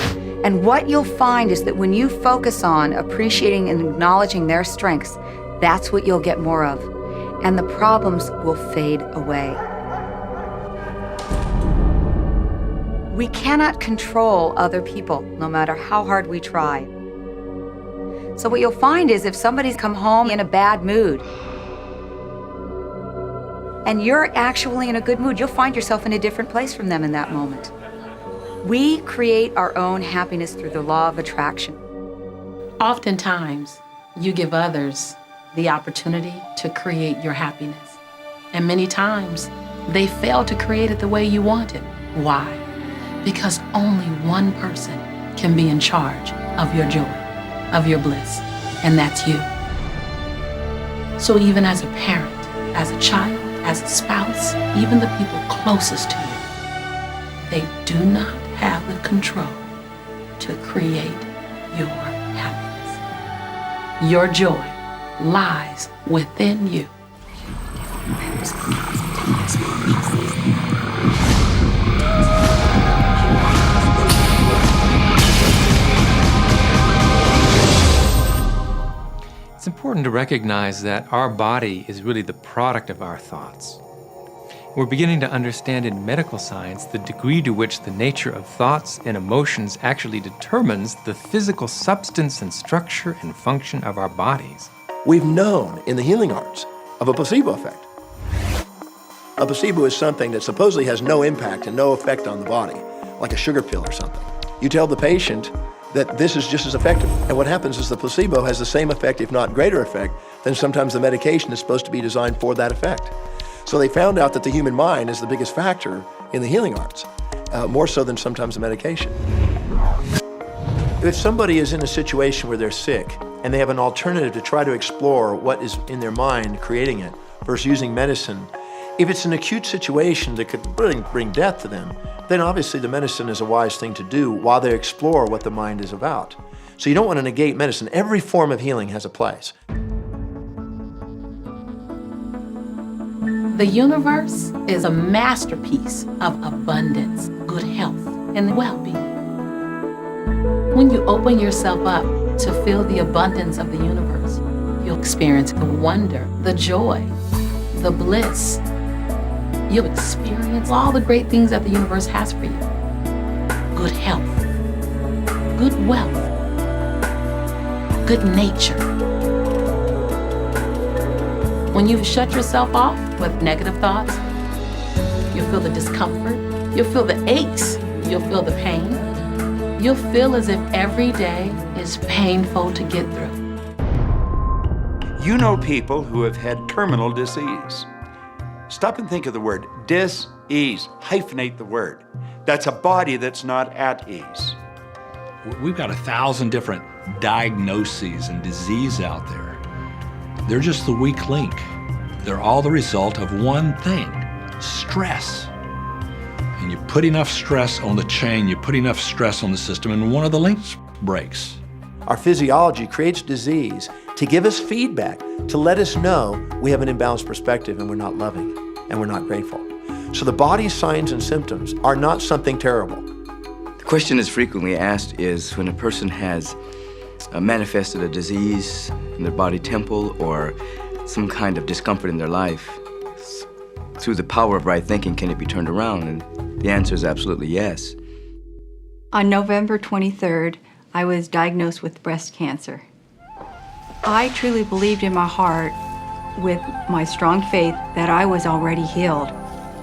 And what you'll find is that when you focus on appreciating and acknowledging their strengths, that's what you'll get more of. And the problems will fade away. We cannot control other people, no matter how hard we try. So what you'll find is if somebody's come home in a bad mood, and you're actually in a good mood, you'll find yourself in a different place from them in that moment. We create our own happiness through the law of attraction. Oftentimes, you give others the opportunity to create your happiness. And many times, they fail to create it the way you want it. Why? Because only one person can be in charge of your joy, of your bliss, and that's you. So even as a parent, as a child, as a spouse, even the people closest to you, they do not have the control to create your happiness. Your joy lies within you. It's important to recognize that our body is really the product of our thoughts. We're beginning to understand in medical science the degree to which the nature of thoughts and emotions actually determines the physical substance and structure and function of our bodies. We've known in the healing arts of a placebo effect. A placebo is something that supposedly has no impact and no effect on the body, like a sugar pill or something. You tell the patient that this is just as effective. And what happens is the placebo has the same effect, if not greater effect, than sometimes the medication is supposed to be designed for that effect. So they found out that the human mind is the biggest factor in the healing arts, more so than sometimes the medication. If somebody is in a situation where they're sick and they have an alternative to try to explore what is in their mind creating it versus using medicine, if it's an acute situation that could really bring death to them, then obviously the medicine is a wise thing to do while they explore what the mind is about. So you don't want to negate medicine. Every form of healing has a place. The universe is a masterpiece of abundance, good health, and well-being. When you open yourself up to feel the abundance of the universe, you'll experience the wonder, the joy, the bliss. You'll experience all the great things that the universe has for you. Good health, good wealth, good nature. When you shut yourself off with negative thoughts, you'll feel the discomfort, you'll feel the aches, you'll feel the pain. You'll feel as if every day is painful to get through. You know people who have had terminal disease. Stop and think of the word dis-ease. Hyphenate the word. That's a body that's not at ease. We've got 1,000 different diagnoses and disease out there. They're just the weak link. They're all the result of one thing, stress. And you put enough stress on the chain, you put enough stress on the system, and one of the links breaks. Our physiology creates disease to give us feedback, to let us know we have an imbalanced perspective and we're not loving and we're not grateful. So the body's signs and symptoms are not something terrible. The question that's frequently asked is when a person has manifested a disease in their body temple or some kind of discomfort in their life, through the power of right thinking, can it be turned around? And the answer is absolutely yes. On November 23rd, I was diagnosed with breast cancer. I truly believed in my heart, with my strong faith, that I was already healed.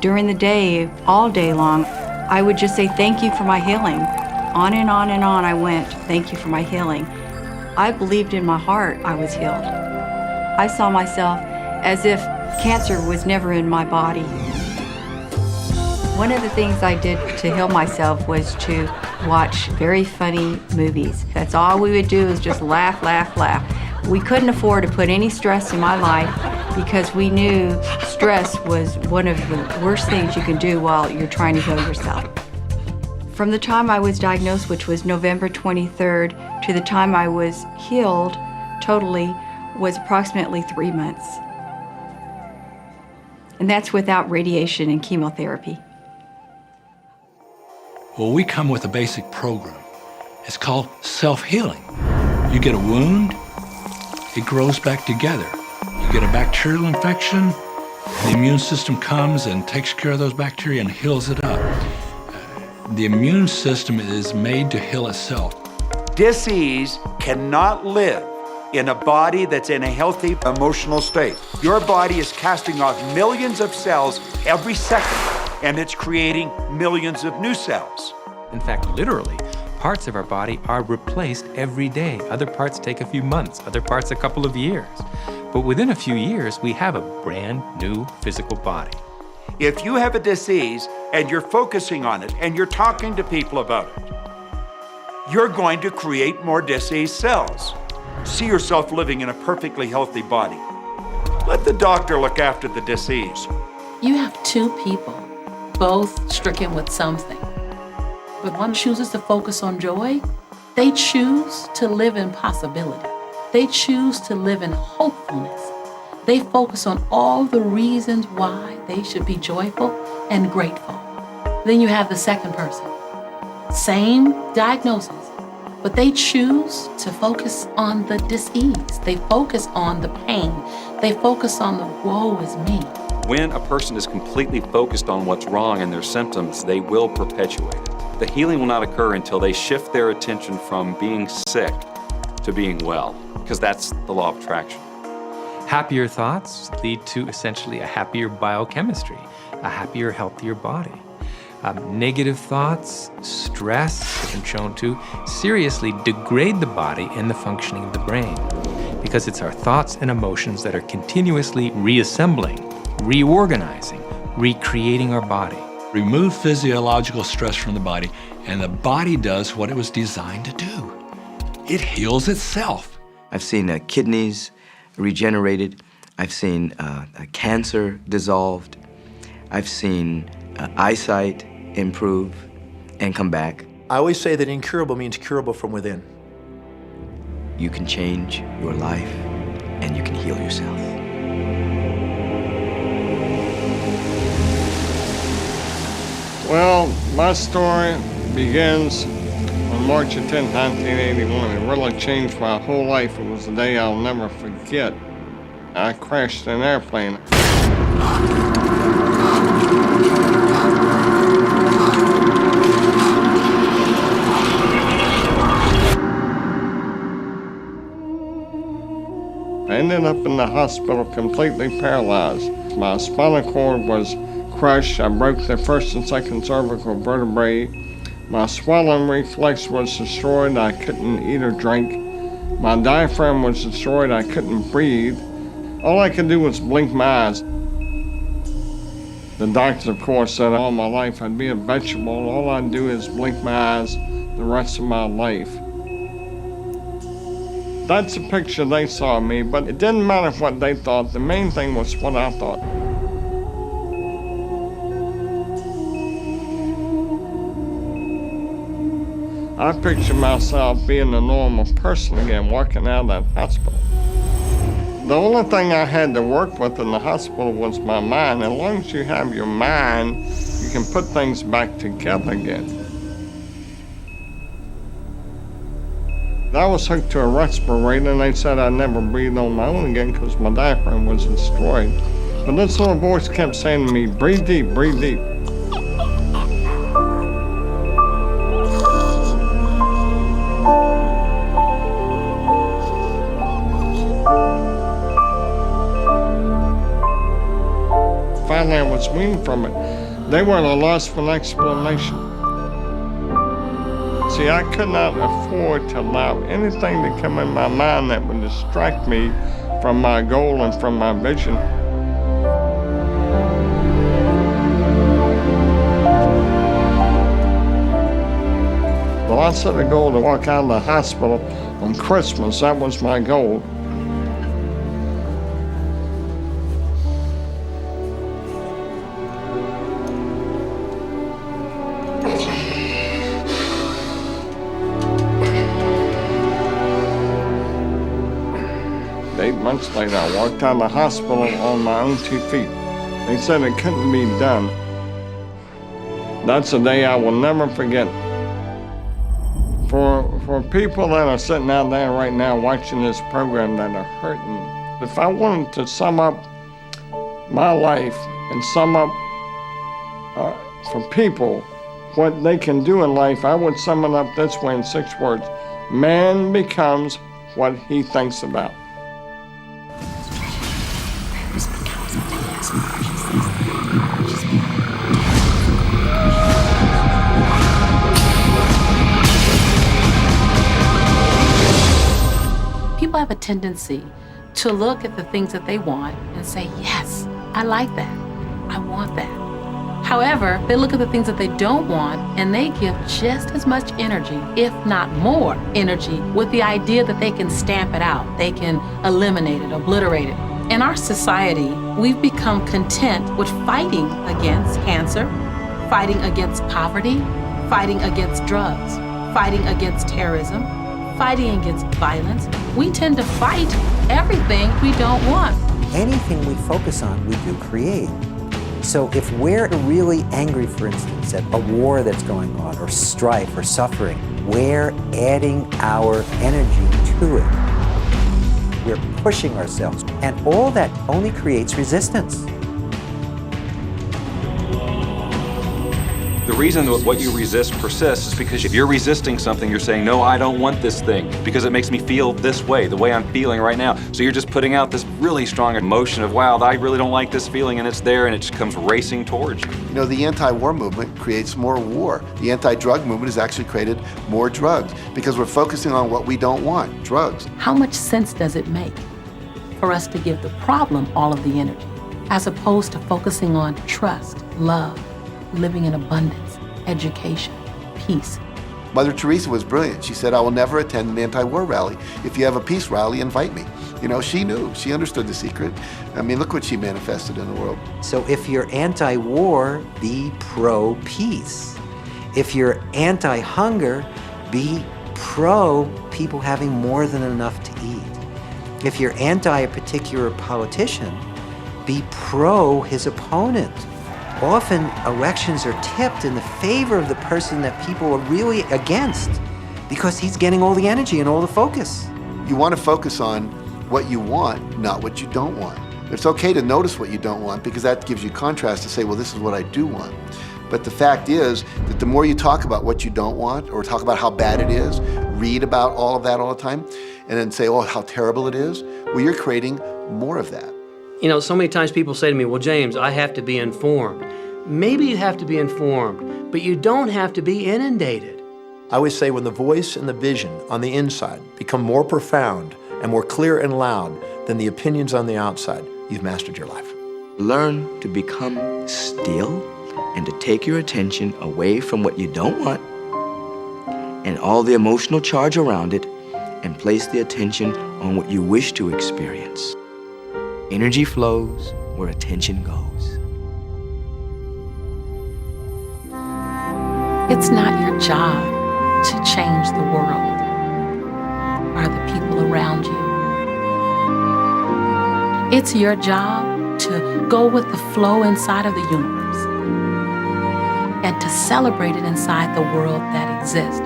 During the day, all day long, I would just say, thank you for my healing. On and on and on I went, thank you for my healing. I believed in my heart I was healed. I saw myself as if cancer was never in my body. One of the things I did to heal myself was to watch very funny movies. That's all we would do is just laugh, laugh, laugh. We couldn't afford to put any stress in my life because we knew stress was one of the worst things you can do while you're trying to heal yourself. From the time I was diagnosed, which was November 23rd, to the time I was healed totally was approximately 3 months. And that's without radiation and chemotherapy. Well, we come with a basic program. It's called self-healing. You get a wound, it grows back together. You get a bacterial infection, the immune system comes and takes care of those bacteria and heals it up. The immune system is made to heal itself. Dis-ease cannot live in a body that's in a healthy emotional state. Your body is casting off millions of cells every second, and it's creating millions of new cells. In fact, literally, parts of our body are replaced every day. Other parts take a few months, other parts a couple of years. But within a few years, we have a brand new physical body. If you have a disease and you're focusing on it and you're talking to people about it, you're going to create more diseased cells. See yourself living in a perfectly healthy body. Let the doctor look after the disease. You have two people, both stricken with something. But one chooses to focus on joy. They choose to live in possibility. They choose to live in hopefulness. They focus on all the reasons why they should be joyful and grateful. Then you have the second person. Same diagnosis, but they choose to focus on the dis-ease. They focus on the pain. They focus on the woe is me. When a person is completely focused on what's wrong and their symptoms, they will perpetuate it. The healing will not occur until they shift their attention from being sick to being well, because that's the law of attraction. Happier thoughts lead to essentially a happier biochemistry, a happier, healthier body. Negative thoughts, stress, have been shown to seriously degrade the body and the functioning of the brain, because it's our thoughts and emotions that are continuously reassembling, reorganizing, recreating our body. Remove physiological stress from the body, and the body does what it was designed to do. It heals itself. I've seen kidneys regenerated. I've seen cancer dissolved. I've seen eyesight improve and come back. I always say that incurable means curable from within. You can change your life and you can heal yourself. Well, my story begins on March 10, 1981. It really changed my whole life. It was a day I'll never forget. I crashed an airplane. I ended up in the hospital completely paralyzed. My spinal cord was crushed. I broke the first and second cervical vertebrae. My swallowing reflex was destroyed. I couldn't eat or drink. My diaphragm was destroyed. I couldn't breathe. All I could do was blink my eyes. The doctors, of course, said all my life I'd be a vegetable. All I'd do is blink my eyes the rest of my life. That's the picture they saw of me, but it didn't matter what they thought. The main thing was what I thought. I pictured myself being a normal person again, walking out of that hospital. The only thing I had to work with in the hospital was my mind. As long as you have your mind, you can put things back together again. I was hooked to a respirator, and they said I'd never breathe on my own again because my diaphragm was destroyed. But this little voice kept saying to me, breathe deep, breathe deep. Finally, I was weaned from it. They were at a loss for an explanation. See, I could not afford to allow anything to come in my mind that would distract me from my goal and from my vision. Well, I set a goal to walk out of the hospital on Christmas. That was my goal. Months later, I walked out of the hospital on my own 2 feet. They said it couldn't be done. That's a day I will never forget. For people that are sitting out there right now watching this program that are hurting, if I wanted to sum up my life and sum up for people what they can do in life, I would sum it up this way in 6 words. Man becomes what he thinks about. People have a tendency to look at the things that they want and say, yes, I like that. I want that. However, they look at the things that they don't want and they give just as much energy, if not more energy, with the idea that they can stamp it out. They can eliminate it, obliterate it. In our society, we've become content with fighting against cancer, fighting against poverty, fighting against drugs, fighting against terrorism, fighting against violence. We tend to fight everything we don't want. Anything we focus on, we do create. So if we're really angry, for instance, at a war that's going on, or strife, or suffering, we're adding our energy to it. We're pushing ourselves, and all that only creates resistance. The reason that what you resist persists is because if you're resisting something, you're saying, no, I don't want this thing because it makes me feel this way, the way I'm feeling right now. So you're just putting out this really strong emotion of, wow, I really don't like this feeling, and it's there, and it just comes racing towards you. You know, the anti-war movement creates more war. The anti-drug movement has actually created more drugs because we're focusing on what we don't want, drugs. How much sense does it make for us to give the problem all of the energy, as opposed to focusing on trust, love, living in abundance, education, peace? Mother Teresa was brilliant. She said, I will never attend an anti-war rally. If you have a peace rally, invite me. You know, she knew. She understood the secret. I mean, look what she manifested in the world. So if you're anti-war, be pro-peace. If you're anti-hunger, be pro-people having more than enough to eat. If you're anti a particular politician, be pro his opponent. Often elections are tipped in the favor of the person that people are really against because he's getting all the energy and all the focus. You want to focus on what you want, not what you don't want. It's okay to notice what you don't want because that gives you contrast to say, well, this is what I do want. But the fact is that the more you talk about what you don't want or talk about how bad it is, read about all of that all the time, and then say, oh, how terrible it is, well, you're creating more of that. You know, so many times people say to me, well, James, I have to be informed. Maybe you have to be informed, but you don't have to be inundated. I always say when the voice and the vision on the inside become more profound and more clear and loud than the opinions on the outside, you've mastered your life. Learn to become still and to take your attention away from what you don't want and all the emotional charge around it and place the attention on what you wish to experience. Energy flows where attention goes. It's not your job to change the world or the people around you. It's your job to go with the flow inside of the universe and to celebrate it inside the world that exists.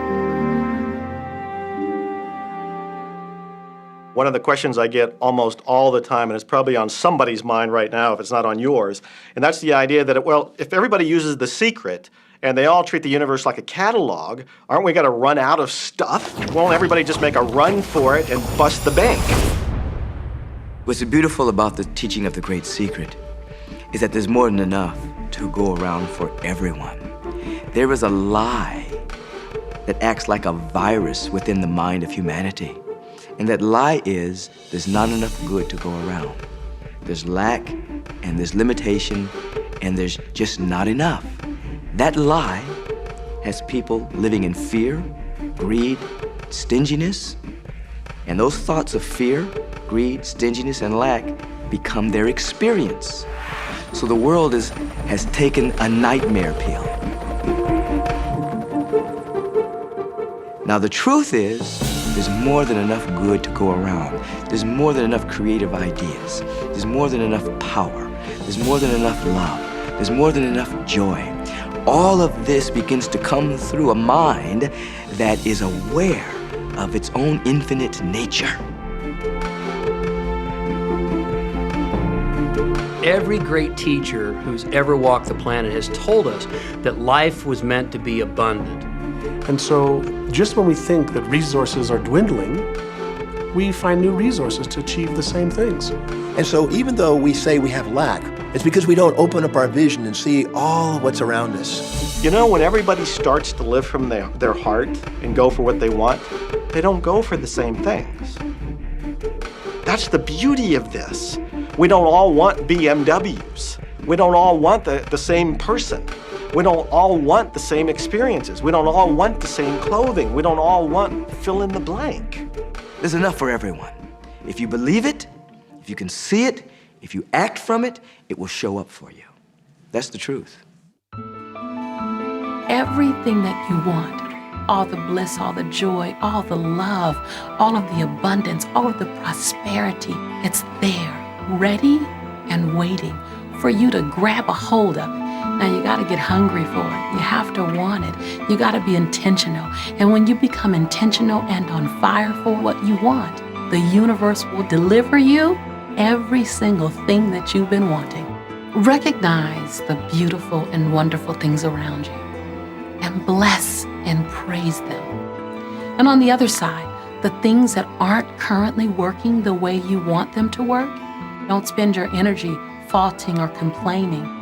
One of the questions I get almost all the time, and it's probably on somebody's mind right now if it's not on yours, and that's the idea that, well, if everybody uses The Secret and they all treat the universe like a catalog, aren't we going to run out of stuff? Won't everybody just make a run for it and bust the bank? What's beautiful about the teaching of the Great Secret is that there's more than enough to go around for everyone. There is a lie that acts like a virus within the mind of humanity. And that lie is there's not enough good to go around. There's lack, and there's limitation, and there's just not enough. That lie has people living in fear, greed, stinginess, and those thoughts of fear, greed, stinginess, and lack become their experience. So the world has taken a nightmare pill. Now the truth is, there's more than enough good to go around. There's more than enough creative ideas. There's more than enough power. There's more than enough love. There's more than enough joy. All of this begins to come through a mind that is aware of its own infinite nature. Every great teacher who's ever walked the planet has told us that life was meant to be abundant. And so just when we think that resources are dwindling, we find new resources to achieve the same things. And so even though we say we have lack, it's because we don't open up our vision and see all of what's around us. You know, when everybody starts to live from their heart and go for what they want, they don't go for the same things. That's the beauty of this. We don't all want BMWs. We don't all want the same person. We don't all want the same experiences. We don't all want the same clothing. We don't all want fill in the blank. There's enough for everyone. If you believe it, if you can see it, if you act from it, it will show up for you. That's the truth. Everything that you want all the bliss, all the joy, all the love, all of the abundance, all of the prosperity. It's there, ready and waiting for you to grab a hold of it. Now you gotta get hungry for it. You have to want it. You gotta be intentional. And when you become intentional and on fire for what you want, the universe will deliver you every single thing that you've been wanting. Recognize the beautiful and wonderful things around you and bless and praise them. And on the other side, the things that aren't currently working the way you want them to work, don't spend your energy faulting or complaining.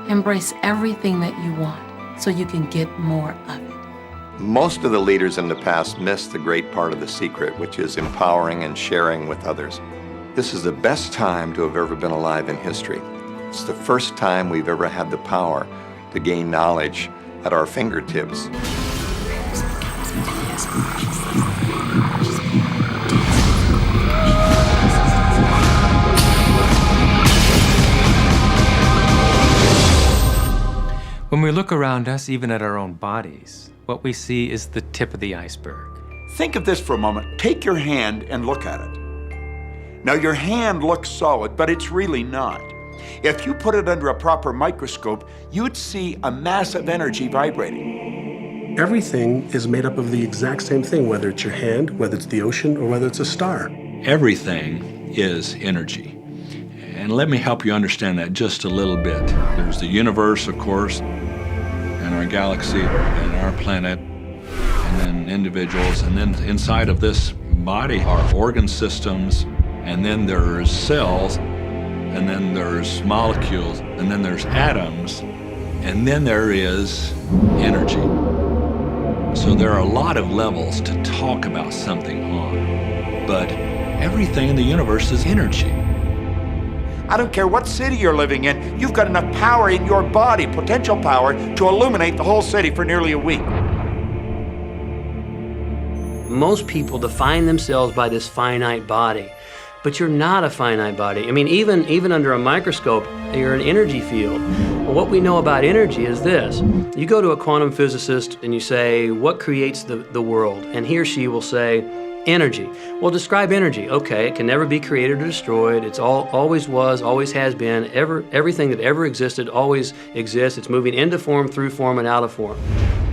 Embrace everything that you want so you can get more of it. Most of the leaders in the past missed the great part of the secret, which is empowering and sharing with others. This is the best time to have ever been alive in history. It's the first time we've ever had the power to gain knowledge at our fingertips. When we look around us, even at our own bodies, what we see is the tip of the iceberg. Think of this for a moment. Take your hand and look at it. Now, your hand looks solid, but it's really not. If you put it under a proper microscope, you'd see a massive energy vibrating. Everything is made up of the exact same thing, whether it's your hand, whether it's the ocean, or whether it's a star. Everything is energy. And let me help you understand that just a little bit. There's the universe, of course, and our galaxy, and our planet, and then individuals, and then inside of this body are organ systems, and then there's cells, and then there's molecules, and then there's atoms, and then there is energy. So there are a lot of levels to talk about something on, but everything in the universe is energy. I don't care what city you're living in, you've got enough power in your body, potential power, to illuminate the whole city for nearly a week. Most people define themselves by this finite body, but you're not a finite body. I mean, even under a microscope, you're an energy field. Well, what we know about energy is this. You go to a quantum physicist and you say, what creates the world? And he or she will say, energy. Well, describe energy. Okay, it can never be created or destroyed. It's always was, always has been. Everything that ever existed always exists. It's moving into form, through form, and out of form.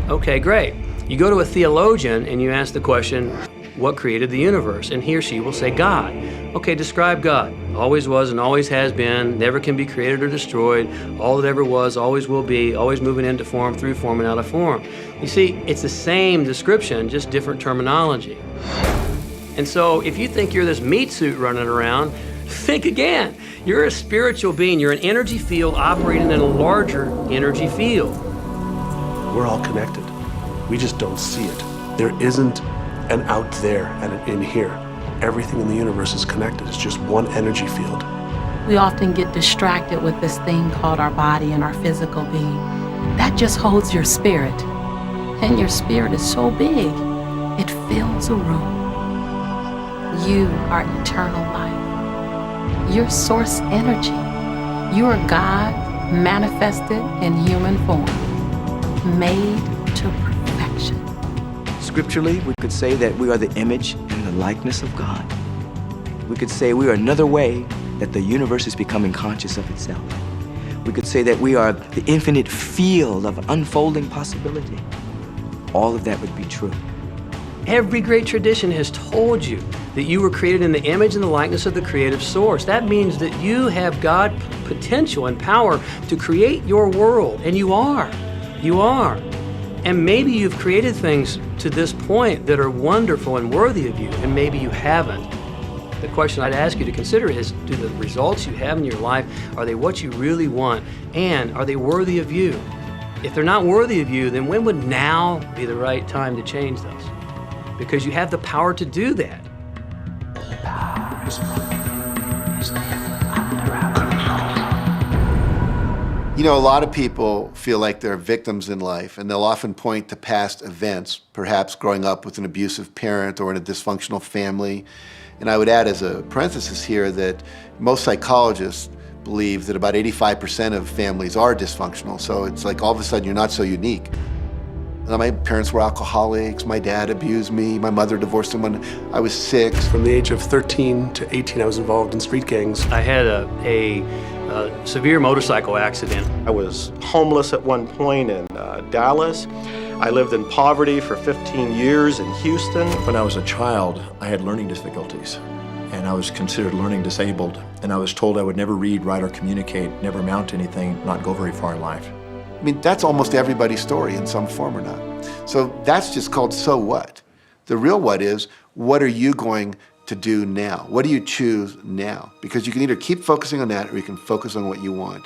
Okay, great. You go to a theologian and you ask the question, what created the universe? And he or she will say, God. Okay, describe God. Always was and always has been, never can be created or destroyed, all that ever was, always will be, always moving into form, through form, and out of form. You see, it's the same description, just different terminology. And so if you think you're this meat suit running around, think again. You're a spiritual being. You're an energy field operating in a larger energy field. We're all connected. We just don't see it. There isn't an out there and an in here. Everything in the universe is connected. It's just one energy field. We often get distracted with this thing called our body and our physical being. That just holds your spirit. And your spirit is so big, it fills a room. You are eternal life. You're source energy. You are God manifested in human form, made to perfection. Scripturally, we could say that we are the image and the likeness of God. We could say we are another way that the universe is becoming conscious of itself. We could say that we are the infinite field of unfolding possibility. All of that would be true. Every great tradition has told you that you were created in the image and the likeness of the creative source. That means that you have God potential and power to create your world, and you are. You are. And maybe you've created things to this point that are wonderful and worthy of you, and maybe you haven't. The question I'd ask you to consider is, do the results you have in your life, are they what you really want? And are they worthy of you? If they're not worthy of you, then when would now be the right time to change those? Because you have the power to do that. You know, a lot of people feel like they're victims in life, and they'll often point to past events, perhaps growing up with an abusive parent or in a dysfunctional family. And I would add as a parenthesis here that most psychologists believe that about 85% of families are dysfunctional, so it's like all of a sudden you're not so unique. My parents were alcoholics, my dad abused me, my mother divorced him when I was 6. From the age of 13 to 18, I was involved in street gangs. I had a severe motorcycle accident. I was homeless at one point in Dallas. I lived in poverty for 15 years in Houston. When I was a child, I had learning difficulties, and I was considered learning disabled, and I was told I would never read, write, or communicate, never amount to anything, not go very far in life. I mean, that's almost everybody's story in some form or not. So that's just called so what. The real what is, what are you going to do now? What do you choose now? Because you can either keep focusing on that or you can focus on what you want.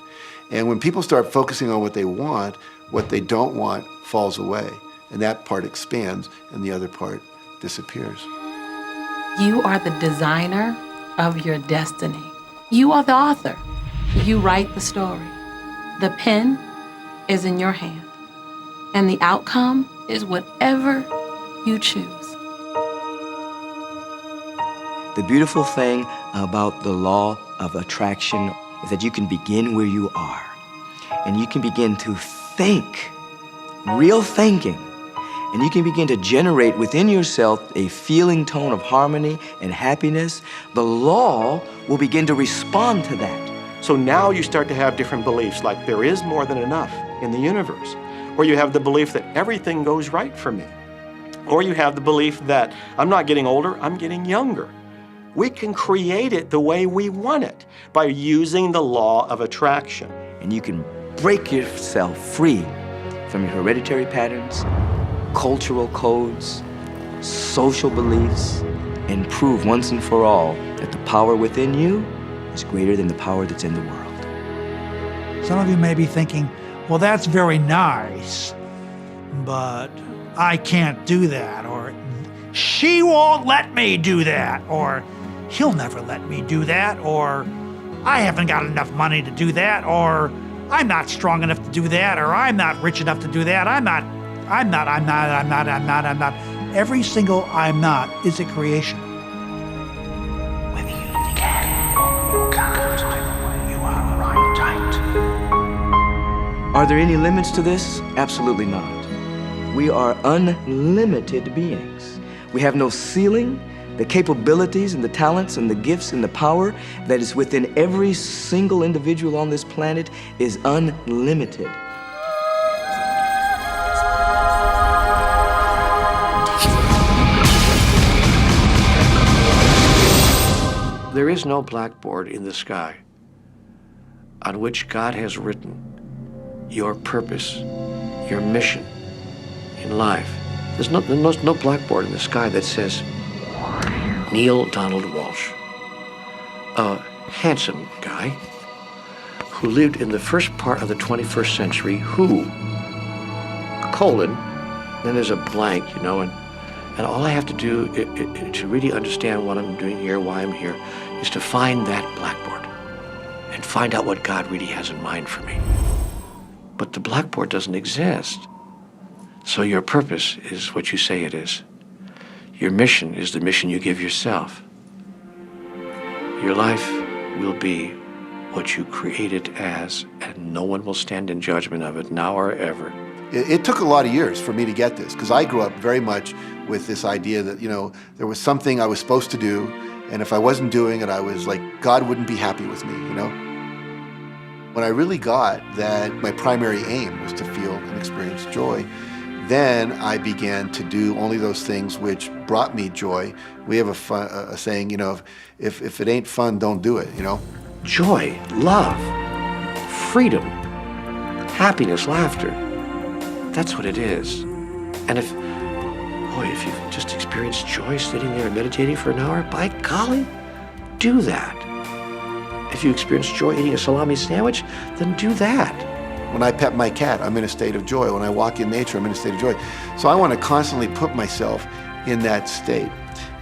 And when people start focusing on what they want, what they don't want falls away. And that part expands and the other part disappears. You are the designer of your destiny. You are the author. You write the story. The pen is in your hand, and the outcome is whatever you choose. The beautiful thing about the law of attraction is that you can begin where you are, and you can begin to think, real thinking, and you can begin to generate within yourself a feeling tone of harmony and happiness. The law will begin to respond to that. So now you start to have different beliefs, like there is more than enough in the universe, or you have the belief that everything goes right for me, or you have the belief that I'm not getting older, I'm getting younger. We can create it the way we want it by using the law of attraction. And you can break yourself free from your hereditary patterns, cultural codes, social beliefs, and prove once and for all that the power within you is greater than the power that's in the world. Some of you may be thinking, well, that's very nice, but I can't do that, or she won't let me do that, or he'll never let me do that, or I haven't got enough money to do that, or I'm not strong enough to do that, or I'm not rich enough to do that, I'm not. Every single I'm not is a creation. Whether you can or can't, you are right tight. Are there any limits to this? Absolutely not. We are unlimited beings. We have no ceiling. The capabilities and the talents and the gifts and the power that is within every single individual on this planet is unlimited. There is no blackboard in the sky on which God has written your purpose, your mission in life. There's no blackboard in the sky that says, Neil Donald Walsh, a handsome guy who lived in the first part of the 21st century, who, colon, then there's a blank, you know, and all I have to do to really understand what I'm doing here, why I'm here, is to find that blackboard and find out what God really has in mind for me. But the blackboard doesn't exist. So your purpose is what you say it is. Your mission is the mission you give yourself. Your life will be what you create it as, and no one will stand in judgment of it now or ever. It took a lot of years for me to get this, because I grew up very much with this idea that, you know, there was something I was supposed to do, and if I wasn't doing it, I was like, God wouldn't be happy with me, you know? When I really got that my primary aim was to feel and experience joy, then I began to do only those things which brought me joy. We have a saying, you know, if it ain't fun, don't do it, you know? Joy, love, freedom, happiness, laughter. That's what it is. And if you've just experienced joy sitting there and meditating for an hour, by golly, do that. If you experience joy eating a salami sandwich, then do that. When I pet my cat, I'm in a state of joy. When I walk in nature, I'm in a state of joy. So I want to constantly put myself in that state.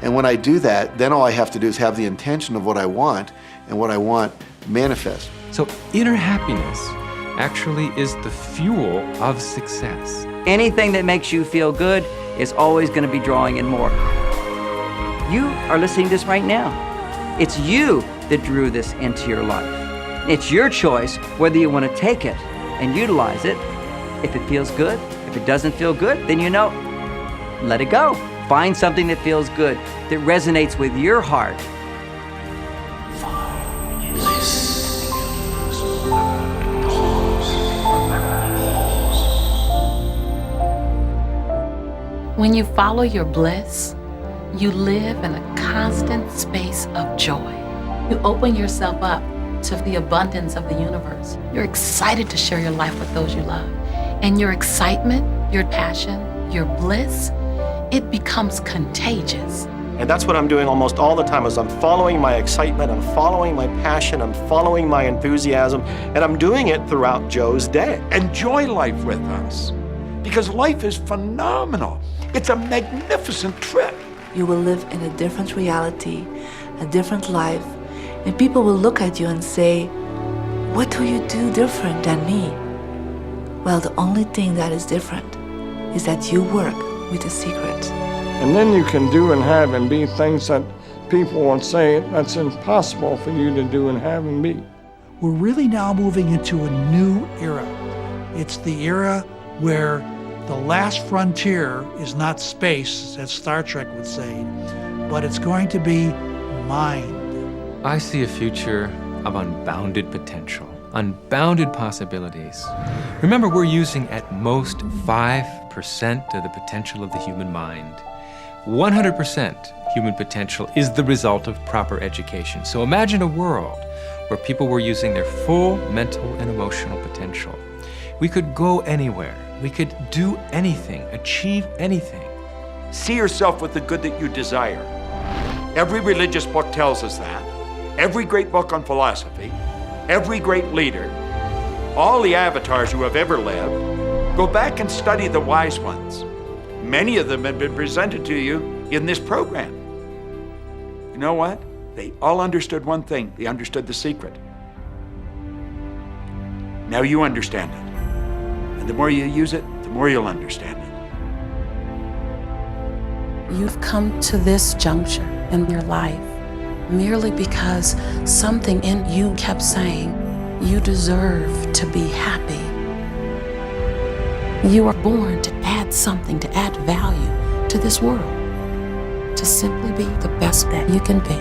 And when I do that, then all I have to do is have the intention of what I want, and what I want manifest. So inner happiness actually is the fuel of success. Anything that makes you feel good is always going to be drawing in more. You are listening to this right now. It's you that drew this into your life. It's your choice whether you want to take it and utilize it if it feels good, if If it doesn't feel good, then let it go. Find something that feels good, that resonates with your heart. When you follow your bliss, you live in a constant space of joy. You open yourself up to the abundance of the universe. You're excited to share your life with those you love. And your excitement, your passion, your bliss, it becomes contagious. And that's what I'm doing almost all the time is I'm following my excitement, I'm following my passion, I'm following my enthusiasm, and I'm doing it throughout Joe's day. Enjoy life with us, because life is phenomenal. It's a magnificent trip. You will live in a different reality, a different life, and people will look at you and say, "What do you do different than me?" Well, the only thing that is different is that you work with the secret. And then you can do and have and be things that people will say that's impossible for you to do and have and be. We're really now moving into a new era. It's the era where the last frontier is not space, as Star Trek would say, but it's going to be mind. I see a future of unbounded potential, unbounded possibilities. Remember, we're using at most 5% of the potential of the human mind. 100% human potential is the result of proper education. So imagine a world where people were using their full mental and emotional potential. We could go anywhere. We could do anything, achieve anything. See yourself with the good that you desire. Every religious book tells us that. Every great book on philosophy, every great leader, all the avatars who have ever lived, go back and study the wise ones. Many of them have been presented to you in this program. You know what? They all understood one thing. They understood the secret. Now you understand it. And the more you use it, the more you'll understand it. You've come to this juncture in your life merely because something in you kept saying, you deserve to be happy. You are born to add something, to add value to this world, to simply be the best that you can be.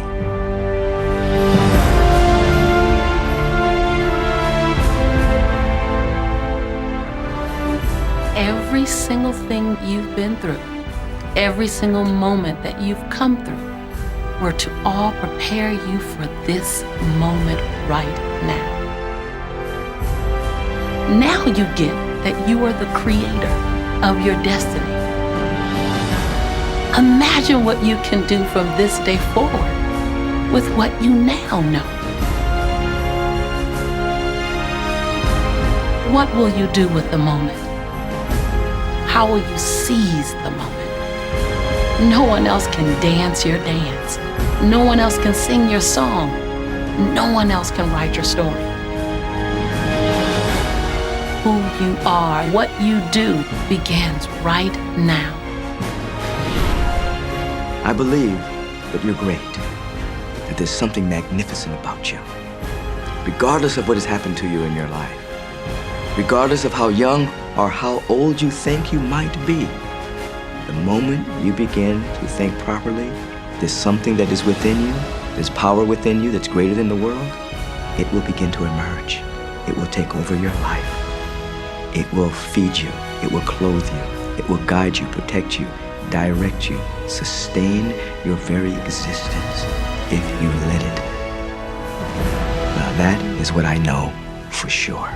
Every single thing you've been through, every single moment that you've come through, were to all prepare you for this moment right now. Now you get that you are the creator of your destiny. Imagine what you can do from this day forward with what you now know. What will you do with the moment? How will you seize the moment? No one else can dance your dance. No one else can sing your song. No one else can write your story. Who you are, what you do, begins right now. I believe that you're great, that there's something magnificent about you. Regardless of what has happened to you in your life, regardless of how young or how old you think you might be, the moment you begin to think properly, there's something that is within you, there's power within you that's greater than the world, it will begin to emerge. It will take over your life. It will feed you. It will clothe you. It will guide you, protect you, direct you, sustain your very existence if you let it. Now that is what I know for sure.